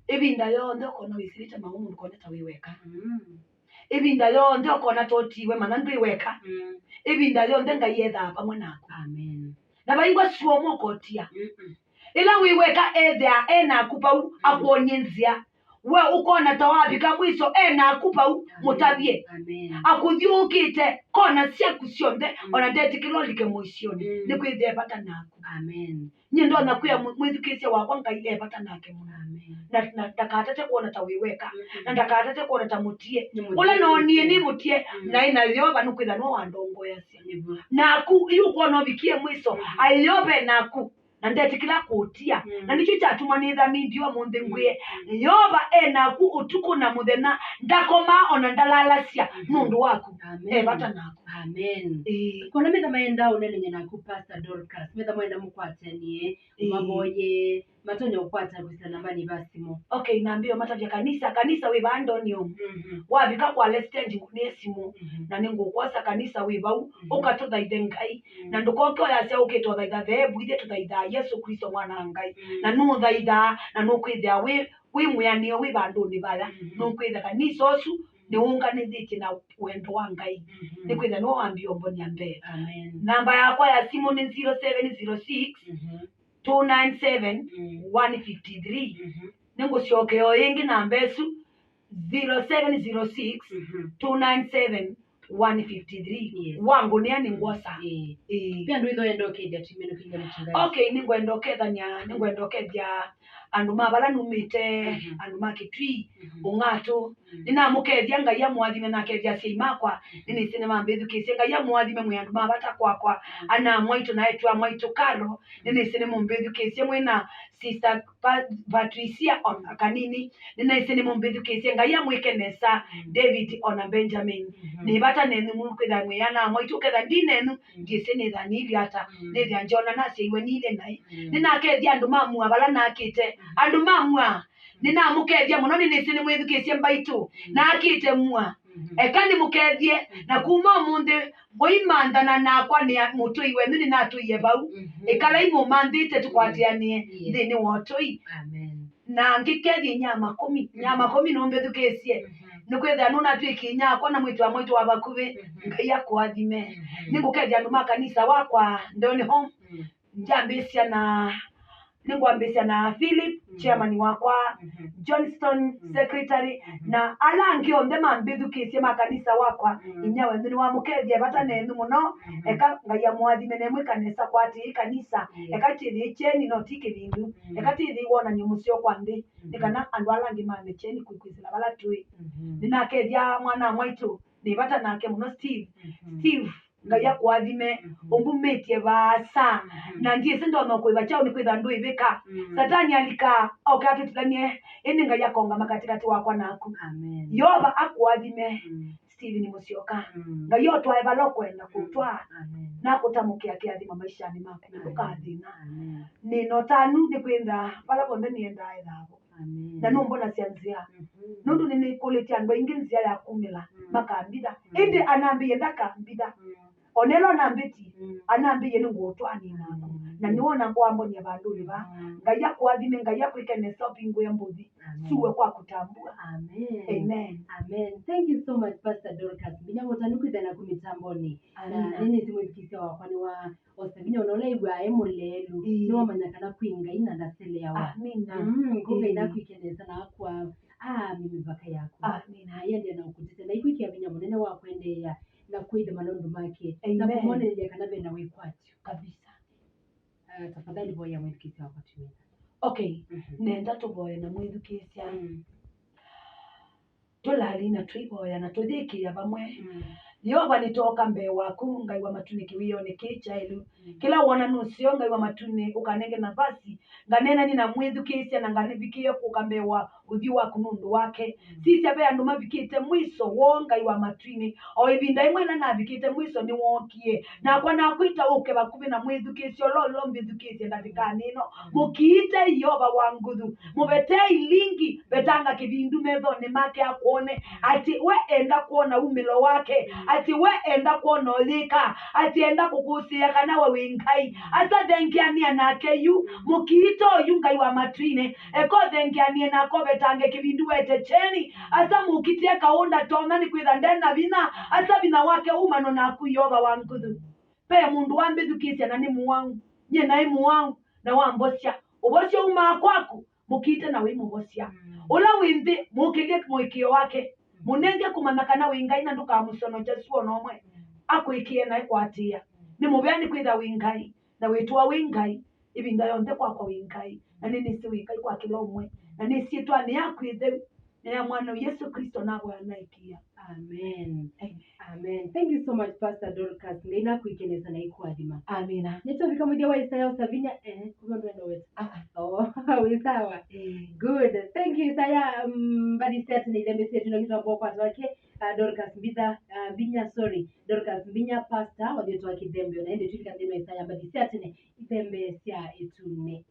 ebinda yondo kono wisirita maumu nkone tawiweka ebinda yondo kona totiwe manandu iweka ebinda yondo ngayetha pamwe nako nabaingwa suomo kotia ila wiweka ethia akupa akuonyenzia we ukona tawabi kamwiso akupa mutabie akuthiukite kona ciaku cionthe ona ndetikilolike muicioni ni kwithie bata naku nyendo na kuya mwithikisia wakwa ngai ebata nake muno na ndakatate kuona ta wiweka na ndakatate kuona ta mutie ula no nie ni mutie na ina yoba nukwitha no wandongo yacia naku yuko no bikie mwiso ayobe naku na ndetikila kutia na nicho cyatuma nitha mindio munthi ngwie yoba naku utuku na muthena ndakoma ona ndalalacia nundu waku bata naku kona metha maenda unene naku Pastor Dorcas metha maenda mukwatenie maboye matonya ukwata kusa nambani basimo okay naambio matavya kanisa we bandonio wabika kwa lestage kunesimo na ningo kwasa kanisa we bau ukatotha ithengai na ndukokyo yacia ukitotha ithebu ithe tuthaitha Yesu Kristo mwana ngai na nuthaitha na nukwithia we mwianio we bandoni baya nukwitha kanisa osu ni unganithite na wendo wa Ngai ni kwitha no ambio mbonia mbere. Amen. Namba yakwa ya simu ni 0706 297 153 ningucoke o ingi namba esu 0706 297 153 wangu ni ani ngosa pia ndo itho endokedia timeno kinga mchungaji. Okay, ningwendokethia andu mabala numite andu makitwi ung'atu ninamukethia Ngai amwathime na kethia cia imakwa nini sinema mbithukicie Ngai amwathime mwe andu mabata kwakwa ana Mbaitu na etwa Mbaitu karo nini sinema mbithukicie mwina sister Patricia ona kanini nini sinema mbithukicie Ngai amwikenesa David ona Benjamin ni bata nenu mukwitha mwe ana Mbaitu ketha ndinenu ndisene thani hata nithia njona na ciiwe nile nai ninakethia andu mamua bala nakite andu mamua ninamukethia muno nini sini mwithukicie Mbaitu nakite mua ekani mukethie na kuma munde boimandana nakwa ni mutui wenu ni natuiye bau ekala imo mandite tukwatianie thini wotoi. Amen. Na ngikethie nyama 10 no mbithukicie nukwetha nuna twiki nyakwa na mwitu wa bakubi Ngai akwathime ningukethia andu makanisa wakwa ndoni home njambisia na Philip chairman wakwa Johnston secretary na alangi onde mambithukicie makanisa wakwa inyawe ndini wa mukethia bata nenu muno eka Ngai amwathime ne mwikanisa kwati kanisa ekati thi cheni no tikithindu ekati thi wona ni mucio kwa ndi nikana andu alangi mame cheni kukwizira bala tui ninakethia mwana Mbaitu ni bata nake muno Steve Ngai akwathime umbumetie basa na ndiye sindo makuiba chao ni kwitha ndu ibika satani alika okatutithanie ini Ngai akonga makatikati wakwa naku. Amen. Yoba akwathime Steve ni mucioka Ngai otwae balo kwenda kutwa na kutamukia kiathima maishani maku ndukathina nino tanu ni kwitha bala bonde ni endae thabo na numbona cianzia nundu nini kulitia ndo ingi nzia ya kumila makambitha indi anambiye ndakambitha onelo nambiti anambiye ni ngotwani nako na niona kwambonia bandu liba Ngai akwathime Ngai akwikenesa pingu ya mbuthi suwe kwa kutambua. Amen. Thank you so much Pastor Dorcas. Binya mutanukwitha na kumitamboni na nini simwithikisia wakwa ni wa osabinya onole igwa emulelu ni wamanyakana kwinga ina ndasele yawa kumbe inakwikenesa na akwa mimivaka yako yende na ukutite na ikwikia binya munene wakwendeya na kwitha malondu make na kumonelia kana bena wikwatyo kabisa. Tafadhali boya mwithikisia wakwa tumina. Okay, nenda tuboye na mwithukisia tulali na twiboya na tuthikia bamwe Yoba nitoka mbe waku Ngai wa matuniki wiyone kichailu kila wona nucio Ngai wa matuni ukanenge nafasi nganena ni na mwithukisia na nganibikie kukambe wa uthi waku nundu wake sisi abe andu mabikite mwiso wo Ngai wa matuni o ibinda imwe na nabikite mwiso ni wokie na kwa na kuita uke bakubi na mwithukisia lolo mbithukisia ndakika nino mukiite Yoba wa nguthu mubete ilingi betanga kibindu metho ni make akuone ati we enda kuona umilo wake ati we enda kuona olika ati enda kukusia kana wa wingai asa dengiania nake yu mukiito yu Ngai wa matwine eko dengiania nako betange kibindu wete cheni asa mukitie kaunda tona ni kwitha ndena bina asa bina wake umano na kuyoba wa nguthu pe mundu wambithukisia na ni muwangu nye na imu wangu na wambosia ubosia uma kwaku mukiite na we mubosia ula windi mukilie mwikio wake munenge kumanakana wingai na nduka musono Jesu onomwe akwikie na ikwatia ni mubyani kwitha wingai na wetwa wingai ibinda yonde kwa wingai na nini si wingai kwa kila umwe na nisi twani yakwithe na mwana Yesu Kristo nabo yanaikia. Amen. Thank you so much Pastor Dorcas. Ngeina kuikeneza na ikwathima. Amina. Nitofika mwithia wa Isaya usavinya kuno ndwenda wetu. Wisawa. Good. Thank you Isaya badi set ni lembe setu na kitu ambao kwa wake Dorcas Binya Pastor wadioto wake Dembio na ende tulika ndeno Isaya badi set ni Dembe sia etune.